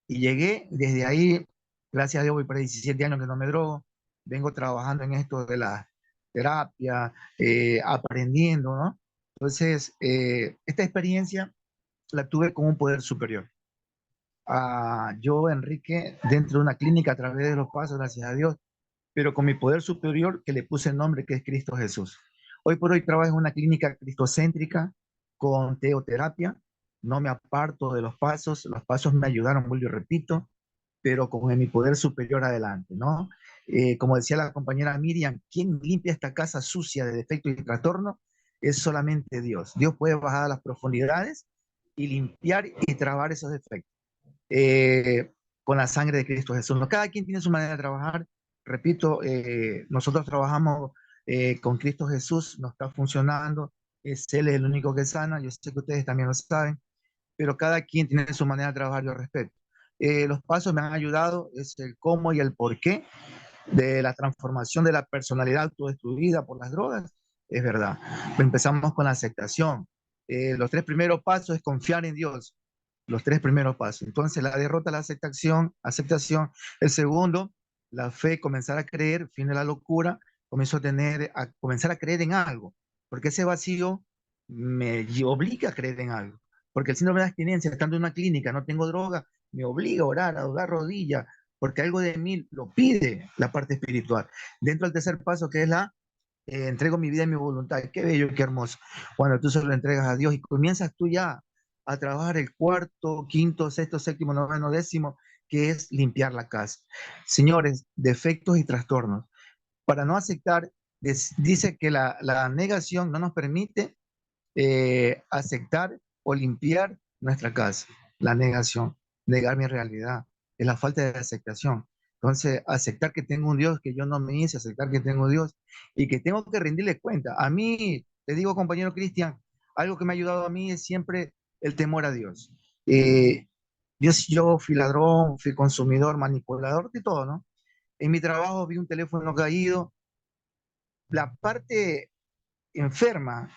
Y llegué, desde ahí, gracias a Dios, voy para 17 años que no me drogo, vengo trabajando en esto de la terapia, aprendiendo, ¿no? Entonces, esta experiencia la tuve con un poder superior. Yo, Enrique, dentro de una clínica a través de los pasos, gracias a Dios, pero con mi poder superior que le puse el nombre que es Cristo Jesús. Hoy por hoy trabajo en una clínica cristocéntrica con teoterapia, no me aparto de los pasos me ayudaron, vuelvo y repito, pero con mi poder superior adelante, ¿no? Como decía la compañera Miriam, ¿quién limpia esta casa sucia de defecto y trastorno? Es solamente Dios. Dios puede bajar a las profundidades y limpiar y trabar esos defectos con la sangre de Cristo Jesús. No, cada quien tiene su manera de trabajar. Repito, nosotros trabajamos con Cristo Jesús, nos está funcionando, Él es el único que sana, yo sé que ustedes también lo saben, pero cada quien tiene su manera de trabajar, yo respeto. Los pasos me han ayudado, es el cómo y el por qué de la transformación de la personalidad autodestruida por las drogas, es verdad. Empezamos con la aceptación. Los 3 primeros pasos es confiar en Dios, los 3 primeros pasos. Entonces, la derrota, la aceptación. El segundo, la fe, comenzar a creer, fin de la locura, comenzar a creer en algo, porque ese vacío me obliga a creer en algo. Porque el síndrome de abstinencia, estando en una clínica, no tengo droga, me obliga a orar, a doblar rodillas, porque algo de mí lo pide la parte espiritual. Dentro del tercer paso, que es entrego mi vida y mi voluntad. Qué bello, qué hermoso. Cuando tú se lo entregas a Dios y comienzas tú ya a trabajar el cuarto, quinto, sexto, séptimo, noveno, décimo, que es limpiar la casa. Señores, defectos y trastornos. Para no aceptar, dice que la negación no nos permite aceptar o limpiar nuestra casa. La negación, negar mi realidad, es la falta de aceptación. Entonces, aceptar que tengo un Dios que yo no me hice, aceptar que tengo Dios y que tengo que rendirle cuenta. A mí, te digo, compañero Cristian, algo que me ha ayudado a mí es siempre el temor a Dios. Yo fui ladrón, fui consumidor, manipulador, de todo, ¿no? En mi trabajo vi un teléfono caído. La parte enferma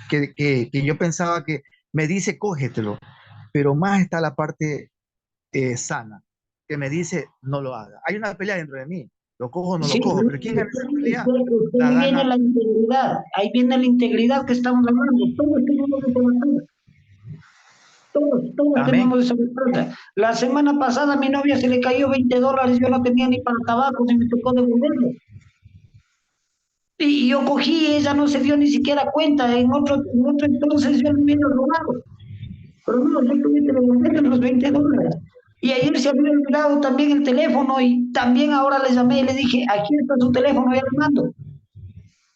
que yo pensaba que me dice cógetelo, pero más está la parte sana, que me dice no lo haga. Hay una pelea dentro de mí, lo cojo o no lo Sí, cojo, pero ¿quién gana esa pelea? La ahí viene gana. la integridad, ahí viene la integridad que estamos hablando. Todos tenemos esa batalla, todos Amén. tenemos esa batalla. La semana pasada a mi novia se le cayó $20, yo no tenía ni para tabaco, ni me tocó devolverlo. Y yo cogí, ella no se dio ni siquiera cuenta, en otro entonces yo le hubiera robado. Pero no, yo tuve que devolverle los $20. Y ayer se había olvidado también el teléfono y también ahora le llamé y le dije, aquí está su teléfono, ya le mando.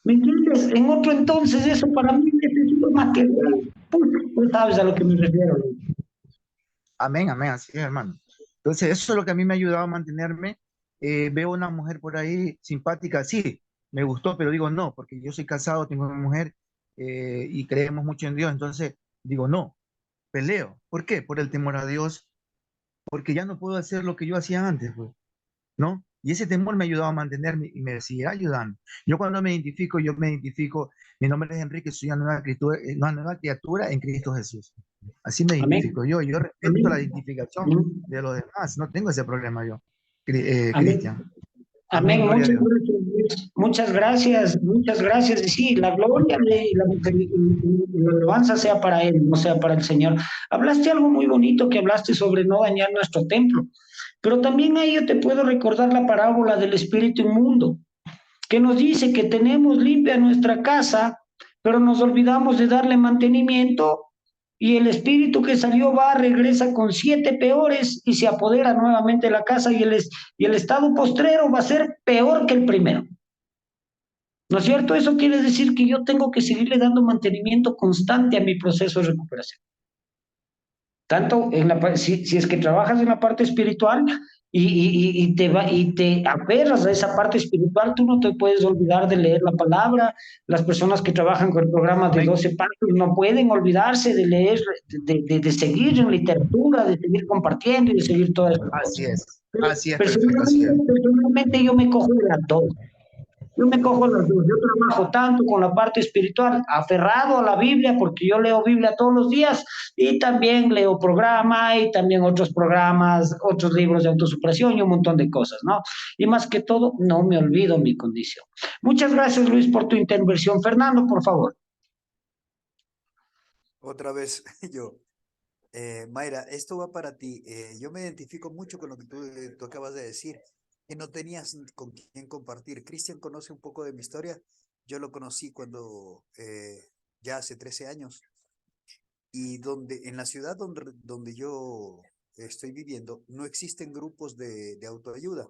¿Me entiendes? En otro entonces eso para mí necesito material. Pues sabes a lo que me refiero. Amén, amén, así es, hermano. Entonces, eso es lo que a mí me ha ayudado a mantenerme. Veo una mujer por ahí simpática, sí, me gustó, pero digo no, porque yo soy casado, tengo una mujer y creemos mucho en Dios. Entonces, digo no, peleo. ¿Por qué? Por el temor a Dios, porque ya no puedo hacer lo que yo hacía antes, pues, ¿no? Y ese temor me ha ayudado a mantenerme y me seguirá ayudando. Yo me identifico, mi nombre es Enrique, soy una nueva criatura en Cristo Jesús. Así me Amén. identifico yo respeto la Amén. identificación Amén. de los demás, no tengo ese problema yo, Amén. Cristian. Amén, Amén. gloria a Muchas Dios. gracias, Luis. Muchas gracias, muchas gracias. Y sí, la gloria y la alabanza sea para Él, no sea para el Señor. Hablaste algo muy bonito que hablaste sobre no dañar nuestro templo, pero también ahí yo te puedo recordar la parábola del espíritu inmundo, que nos dice que tenemos limpia nuestra casa, pero nos olvidamos de darle mantenimiento y el espíritu que salió va, regresa con 7 peores y se apodera nuevamente de la casa y el estado postrero va a ser peor que el primero. ¿No es cierto? Eso quiere decir que yo tengo que seguirle dando mantenimiento constante a mi proceso de recuperación. Tanto si es que trabajas en la parte espiritual y te aferras a esa parte espiritual, tú no te puedes olvidar de leer la palabra. Las personas que trabajan con el programa de Amén. 12 pasos no pueden olvidarse de leer, de seguir en literatura, de seguir compartiendo y de seguir todas estas cosas. Así es, perfecto, así es. Personalmente yo me cojo de las dos. Yo me cojo las dos. Yo trabajo tanto con la parte espiritual, aferrado a la Biblia, porque yo leo Biblia todos los días y también leo programa y también otros programas, otros libros de autosuperación y un montón de cosas, ¿no? Y más que todo, no me olvido mi condición. Muchas gracias, Luis, por tu intervención. Fernando, por favor. Otra vez yo. Mayra, esto va para ti. Yo me identifico mucho con lo que tú acabas de decir, que no tenías con quién compartir. Cristian conoce un poco de mi historia. Yo lo conocí cuando ya hace 13 años y en la ciudad donde yo estoy viviendo no existen grupos de autoayuda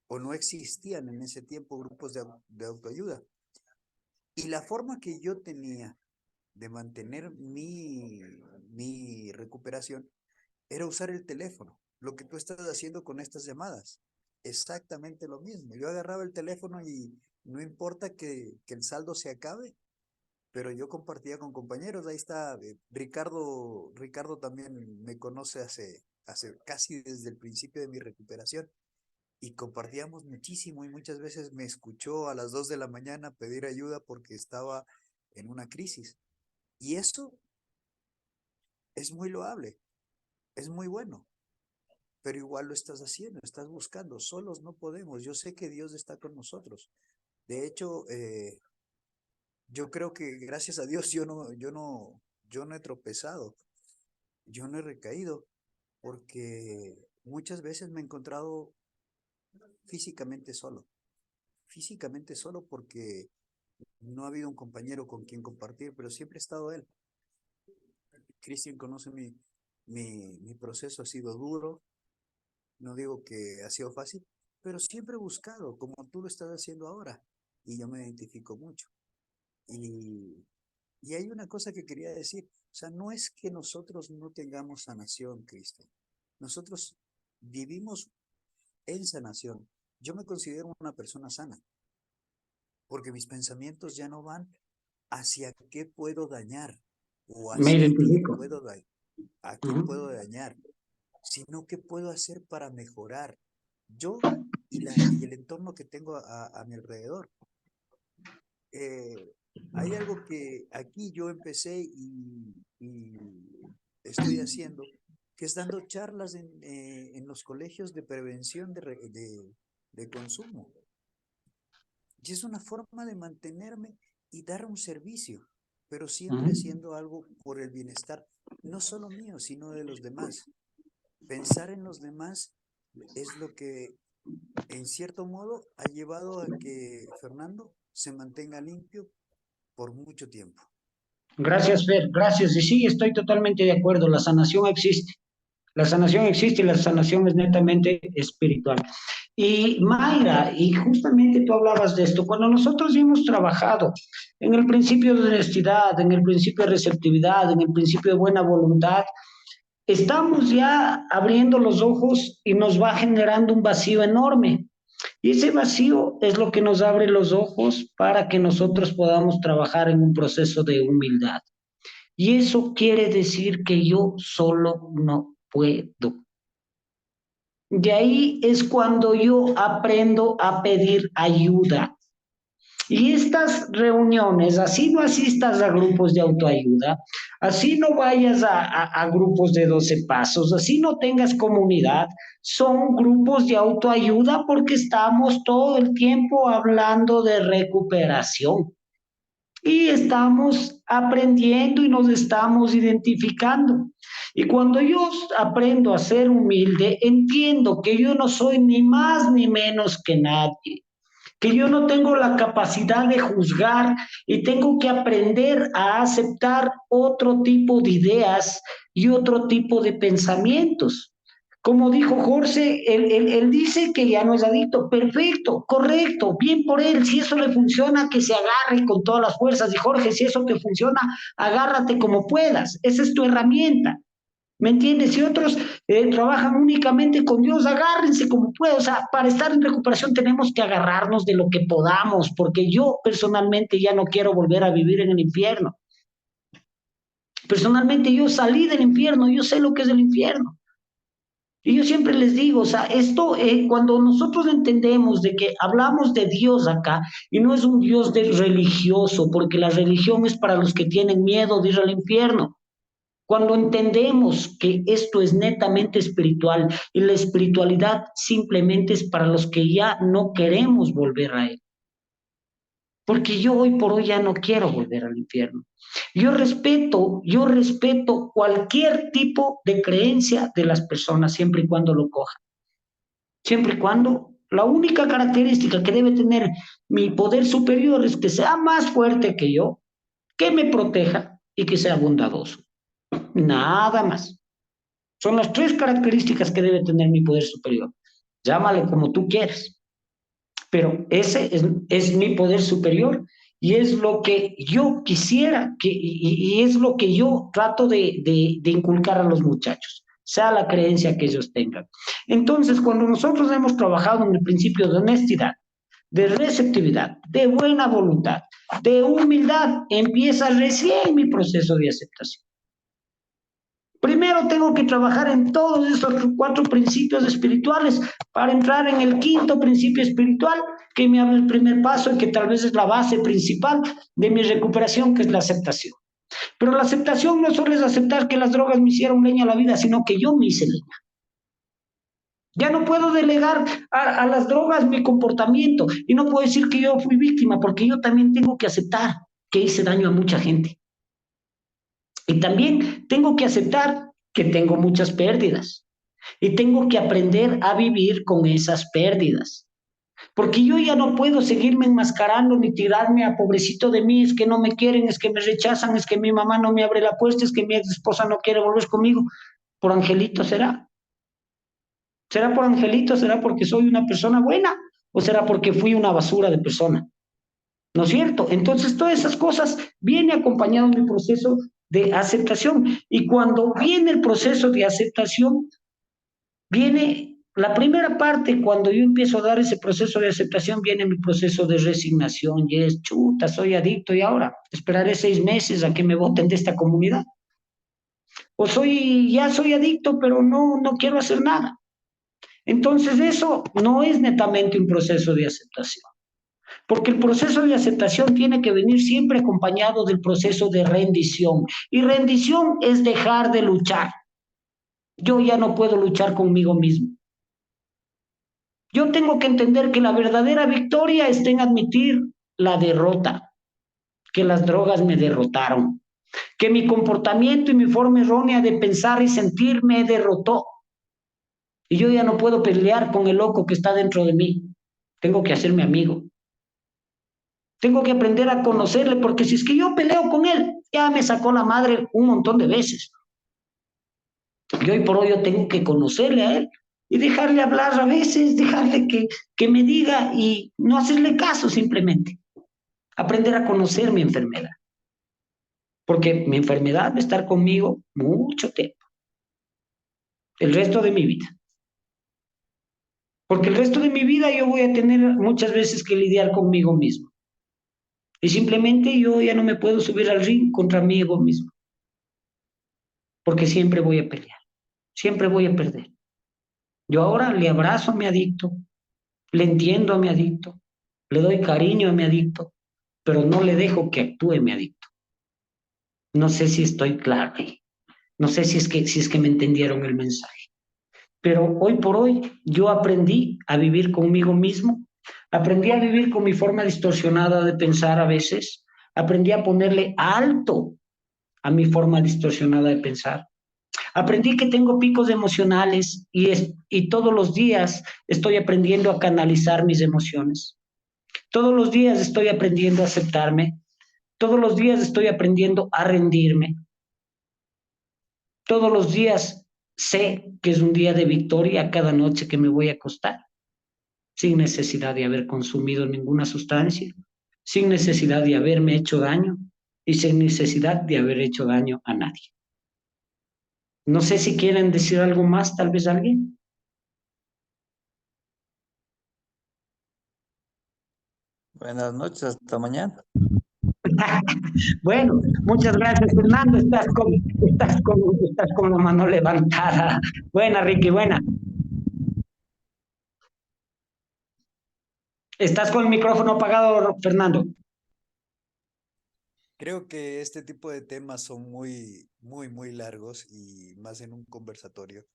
o no existían en ese tiempo grupos de autoayuda. Y la forma que yo tenía de mantener mi mi recuperación era usar el teléfono, lo que tú estás haciendo con estas llamadas. Exactamente lo mismo. Yo agarraba el teléfono y no importa que el saldo se acabe, pero yo compartía con compañeros. Ahí está Ricardo también me conoce hace casi desde el principio de mi recuperación, y compartíamos muchísimo, y muchas veces me escuchó a las 2 de la mañana pedir ayuda porque estaba en una crisis. Y eso es muy loable, es muy bueno, pero igual lo estás haciendo, estás buscando. Solos no podemos. Yo sé que Dios está con nosotros. De hecho, yo creo que gracias a Dios yo no he tropezado, yo no he recaído, porque muchas veces me he encontrado físicamente solo porque no ha habido un compañero con quien compartir, pero siempre ha estado él. Cristian conoce mi proceso, ha sido duro, no digo que ha sido fácil, pero siempre he buscado, como tú lo estás haciendo ahora, y yo me identifico mucho. Y hay una cosa que quería decir, o sea, no es que nosotros no tengamos sanación, Cristian. Nosotros vivimos en sanación. Yo me considero una persona sana, porque mis pensamientos ya no van hacia qué puedo dañar o Me hacia identifico. a quién puedo dañar, sino qué puedo hacer para mejorar yo y el entorno que tengo a mi alrededor. Hay algo que aquí yo empecé y estoy haciendo, que es dando charlas en los colegios de prevención de consumo. Y es una forma de mantenerme y dar un servicio, pero siempre haciendo algo por el bienestar, no solo mío, sino de los demás. Pensar en los demás es lo que, en cierto modo, ha llevado a que Fernando se mantenga limpio por mucho tiempo. Gracias, Fer, gracias. Y sí, estoy totalmente de acuerdo, la sanación existe. La sanación existe y la sanación es netamente espiritual. Y Mayra, y justamente tú hablabas de esto, cuando nosotros hemos trabajado en el principio de honestidad, en el principio de receptividad, en el principio de buena voluntad, estamos ya abriendo los ojos y nos va generando un vacío enorme. Y ese vacío es lo que nos abre los ojos para que nosotros podamos trabajar en un proceso de humildad. Y eso quiere decir que yo solo no puedo. De ahí es cuando yo aprendo a pedir ayuda. Y estas reuniones, así no asistas a grupos de autoayuda, así no vayas a grupos de 12 pasos, así no tengas comunidad, son grupos de autoayuda porque estamos todo el tiempo hablando de recuperación. Y estamos aprendiendo y nos estamos identificando. Y cuando yo aprendo a ser humilde, entiendo que yo no soy ni más ni menos que nadie, que yo no tengo la capacidad de juzgar y tengo que aprender a aceptar otro tipo de ideas y otro tipo de pensamientos. Como dijo Jorge, él dice que ya no es adicto. Perfecto, correcto, bien por él. Si eso le funciona, que se agarre con todas las fuerzas. Y Jorge, si eso te funciona, agárrate como puedas. Esa es tu herramienta. ¿Me entiendes? Si otros trabajan únicamente con Dios, agárrense como puedan. O sea, para estar en recuperación tenemos que agarrarnos de lo que podamos, porque yo personalmente ya no quiero volver a vivir en el infierno. Personalmente yo salí del infierno, yo sé lo que es el infierno. Y yo siempre les digo, o sea, esto, cuando nosotros entendemos de que hablamos de Dios acá, y no es un Dios religioso, porque la religión es para los que tienen miedo de ir al infierno. Cuando entendemos que esto es netamente espiritual, y la espiritualidad simplemente es para los que ya no queremos volver a él. Porque yo hoy por hoy ya no quiero volver al infierno. Yo respeto cualquier tipo de creencia de las personas, siempre y cuando lo cojan. Siempre y cuando, la única característica que debe tener mi poder superior es que sea más fuerte que yo, que me proteja y que sea bondadoso. Nada más. Son las 3 características que debe tener mi poder superior. Llámale como tú quieras. Pero ese es mi poder superior y es lo que yo quisiera, y es lo que yo trato de inculcar a los muchachos, sea la creencia que ellos tengan. Entonces, cuando nosotros hemos trabajado en el principio de honestidad, de receptividad, de buena voluntad, de humildad, empieza recién mi proceso de aceptación. Primero tengo que trabajar en todos estos 4 principios espirituales para entrar en el 5.º principio espiritual, que me abre el primer paso y que tal vez es la base principal de mi recuperación, que es la aceptación. Pero la aceptación no solo es aceptar que las drogas me hicieron leña a la vida, sino que yo me hice leña. Ya no puedo delegar a las drogas mi comportamiento y no puedo decir que yo fui víctima, porque yo también tengo que aceptar que hice daño a mucha gente. Y también tengo que aceptar que tengo muchas pérdidas y tengo que aprender a vivir con esas pérdidas. Porque yo ya no puedo seguirme enmascarando ni tirarme a pobrecito de mí, es que no me quieren, es que me rechazan, es que mi mamá no me abre la puerta, es que mi ex esposa no quiere volver conmigo. ¿Por angelito será? ¿Será por angelito? ¿Será porque soy una persona buena? ¿O será porque fui una basura de persona? ¿No es cierto? Entonces, todas esas cosas viene acompañado de mi proceso de aceptación. Y cuando viene el proceso de aceptación, viene la primera parte, cuando yo empiezo a dar ese proceso de aceptación, viene mi proceso de resignación. Y es, chuta, soy adicto y ahora esperaré 6 meses a que me voten de esta comunidad. O ya soy adicto, pero no quiero hacer nada. Entonces, eso no es netamente un proceso de aceptación. Porque el proceso de aceptación tiene que venir siempre acompañado del proceso de rendición. Y rendición es dejar de luchar. Yo ya no puedo luchar conmigo mismo. Yo tengo que entender que la verdadera victoria está en admitir la derrota, que las drogas me derrotaron, que mi comportamiento y mi forma errónea de pensar y sentir me derrotó. Y yo ya no puedo pelear con el loco que está dentro de mí. Tengo que hacerme amigo. Tengo que aprender a conocerle, porque si es que yo peleo con él, ya me sacó la madre un montón de veces. Y hoy por hoy yo tengo que conocerle a él y dejarle hablar a veces, dejarle que me diga y no hacerle caso simplemente. Aprender a conocer mi enfermedad. Porque mi enfermedad va a estar conmigo mucho tiempo. El resto de mi vida. Porque el resto de mi vida yo voy a tener muchas veces que lidiar conmigo mismo. Y simplemente yo ya no me puedo subir al ring contra mí mismo. Porque siempre voy a pelear. Siempre voy a perder. Yo ahora le abrazo a mi adicto, le entiendo a mi adicto, le doy cariño a mi adicto, pero no le dejo que actúe mi adicto. No sé si estoy claro ahí. No sé si es que me entendieron el mensaje. Pero hoy por hoy yo aprendí a vivir conmigo mismo, aprendí a vivir con mi forma distorsionada de pensar a veces, aprendí a ponerle alto a mi forma distorsionada de pensar. Aprendí que tengo picos emocionales y todos los días estoy aprendiendo a canalizar mis emociones. Todos los días estoy aprendiendo a aceptarme. Todos los días estoy aprendiendo a rendirme. Todos los días sé que es un día de victoria cada noche que me voy a acostar, sin necesidad de haber consumido ninguna sustancia, sin necesidad de haberme hecho daño y sin necesidad de haber hecho daño a nadie. No sé si quieren decir algo más, tal vez alguien. Buenas noches, hasta mañana. Bueno, muchas gracias, Fernando. Estás con la mano levantada. Buena, Ricky, buena. Estás con el micrófono apagado, Fernando. Creo que este tipo de temas son muy largos y más en un conversatorio.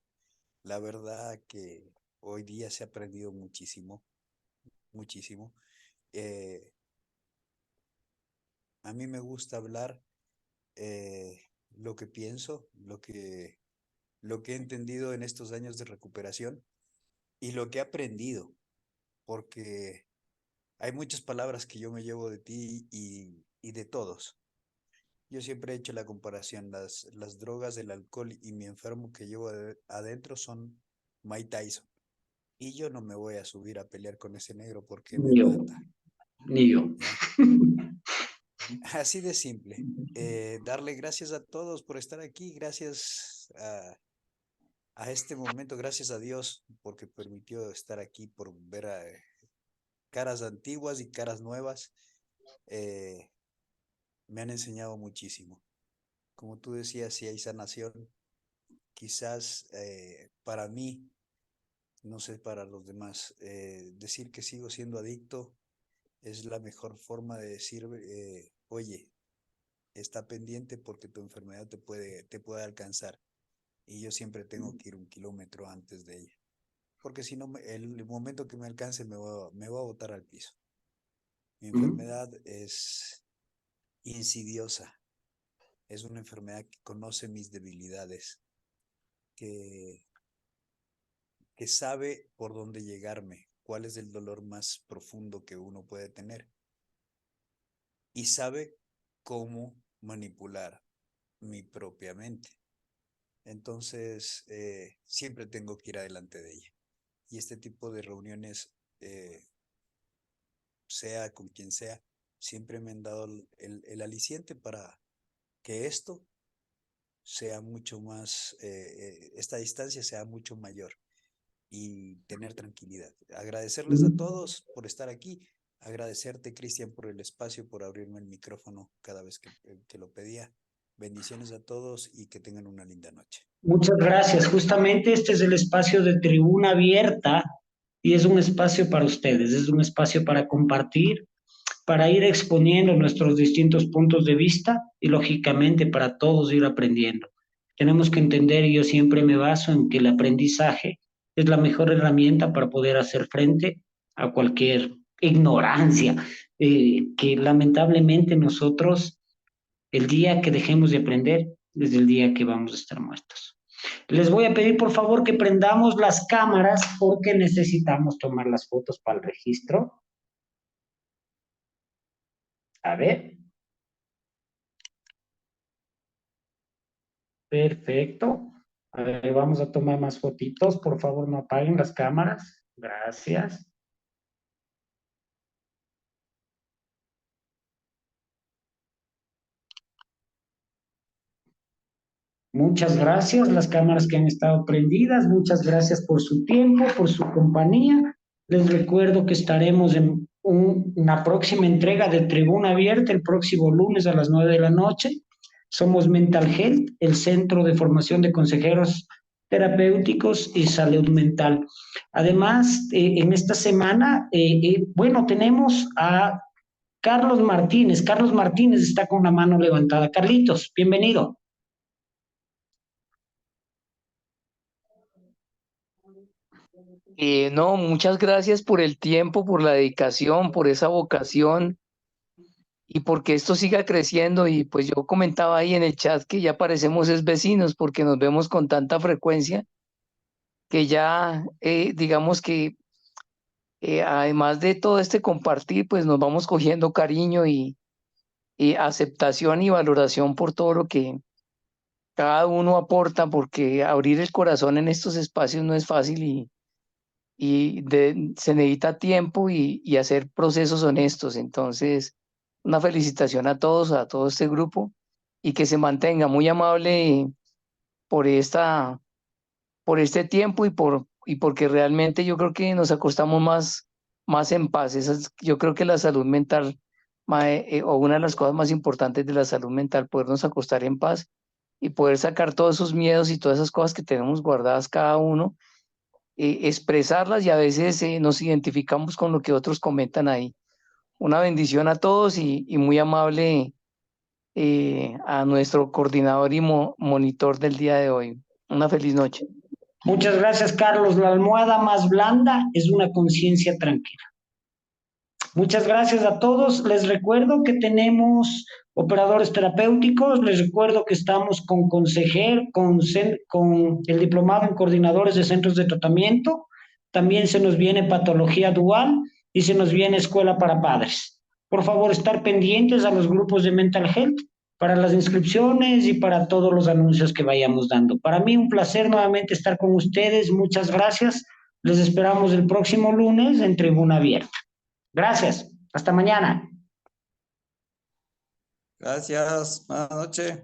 La verdad que hoy día se ha aprendido muchísimo, muchísimo. A mí me gusta hablar lo que pienso, lo que he entendido en estos años de recuperación y lo que he aprendido, porque hay muchas palabras que yo me llevo de ti y de todos. Yo siempre he hecho la comparación, las drogas, el alcohol y mi enfermo que llevo adentro son Mike Tyson. Y yo no me voy a subir a pelear con ese negro porque me Ni yo, mata. ni yo. ¿Ya? Así de simple. Darle gracias a todos por estar aquí, gracias a este momento, gracias a Dios porque permitió estar aquí, por ver a caras antiguas y caras nuevas. Me han enseñado muchísimo. Como tú decías, si hay sanación, quizás para mí, no sé para los demás, decir que sigo siendo adicto es la mejor forma de decir, oye, está pendiente porque tu enfermedad te puede alcanzar. Y yo siempre tengo que ir 1 kilómetro antes de ella. Porque si no, el momento que me alcance me va a botar al piso. Mi enfermedad es insidiosa. Es una enfermedad que conoce mis debilidades, que sabe por dónde llegarme, cuál es el dolor más profundo que uno puede tener. Y sabe cómo manipular mi propia mente. Entonces, siempre tengo que ir adelante de ella. Y este tipo de reuniones, sea con quien sea, siempre me han dado el aliciente para que esto sea mucho más, esta distancia sea mucho mayor y tener tranquilidad. Agradecerles a todos por estar aquí. Agradecerte, Cristian, por el espacio, por abrirme el micrófono cada vez que lo pedía. Bendiciones a todos y que tengan una linda noche. Muchas gracias. Justamente este es el espacio de Tribuna Abierta y es un espacio para ustedes, es un espacio para compartir, para ir exponiendo nuestros distintos puntos de vista y lógicamente para todos ir aprendiendo. Tenemos que entender, y yo siempre me baso en que el aprendizaje es la mejor herramienta para poder hacer frente a cualquier ignorancia, que lamentablemente nosotros, el día que dejemos de aprender, es el día que vamos a estar muertos. Les voy a pedir por favor que prendamos las cámaras porque necesitamos tomar las fotos para el registro. A ver. Perfecto. A ver, vamos a tomar más fotitos. Por favor, no apaguen las cámaras. Gracias. Muchas gracias, las cámaras que han estado prendidas. Muchas gracias por su tiempo, por su compañía. Les recuerdo que estaremos en una próxima entrega de Tribuna Abierta el próximo lunes a las 9 de la noche. Somos Mental Health, el Centro de Formación de Consejeros Terapéuticos y Salud Mental. Además, en esta semana, bueno, tenemos a Carlos Martínez. Carlos Martínez está con la mano levantada. Carlitos, bienvenido. No, muchas gracias por el tiempo, por la dedicación, por esa vocación y porque esto siga creciendo. Y pues yo comentaba ahí en el chat que ya parecemos es vecinos porque nos vemos con tanta frecuencia que ya digamos que además de todo este compartir, pues nos vamos cogiendo cariño y aceptación y valoración por todo lo que cada uno aporta, porque abrir el corazón en estos espacios no es fácil se necesita tiempo y hacer procesos honestos. Entonces, una felicitación a todos, a todo este grupo, y que se mantenga muy amable por por este tiempo y porque realmente yo creo que nos acostamos más en paz. Yo creo que la salud mental, o una de las cosas más importantes de la salud mental, podernos acostar en paz y poder sacar todos esos miedos y todas esas cosas que tenemos guardadas cada uno, expresarlas, y a veces nos identificamos con lo que otros comentan ahí. Una bendición a todos y muy amable a nuestro coordinador y monitor del día de hoy. Una feliz noche. Muchas gracias, Carlos. La almohada más blanda es una conciencia tranquila. Muchas gracias a todos. Les recuerdo que tenemos operadores terapéuticos. Les recuerdo que estamos con el diplomado en coordinadores de centros de tratamiento. También se nos viene patología dual y se nos viene escuela para padres. Por favor, estar pendientes a los grupos de Mental Health para las inscripciones y para todos los anuncios que vayamos dando. Para mí un placer nuevamente estar con ustedes. Muchas gracias. Les esperamos el próximo lunes en Tribuna Abierta. Gracias. Hasta mañana. Gracias. Buenas noches.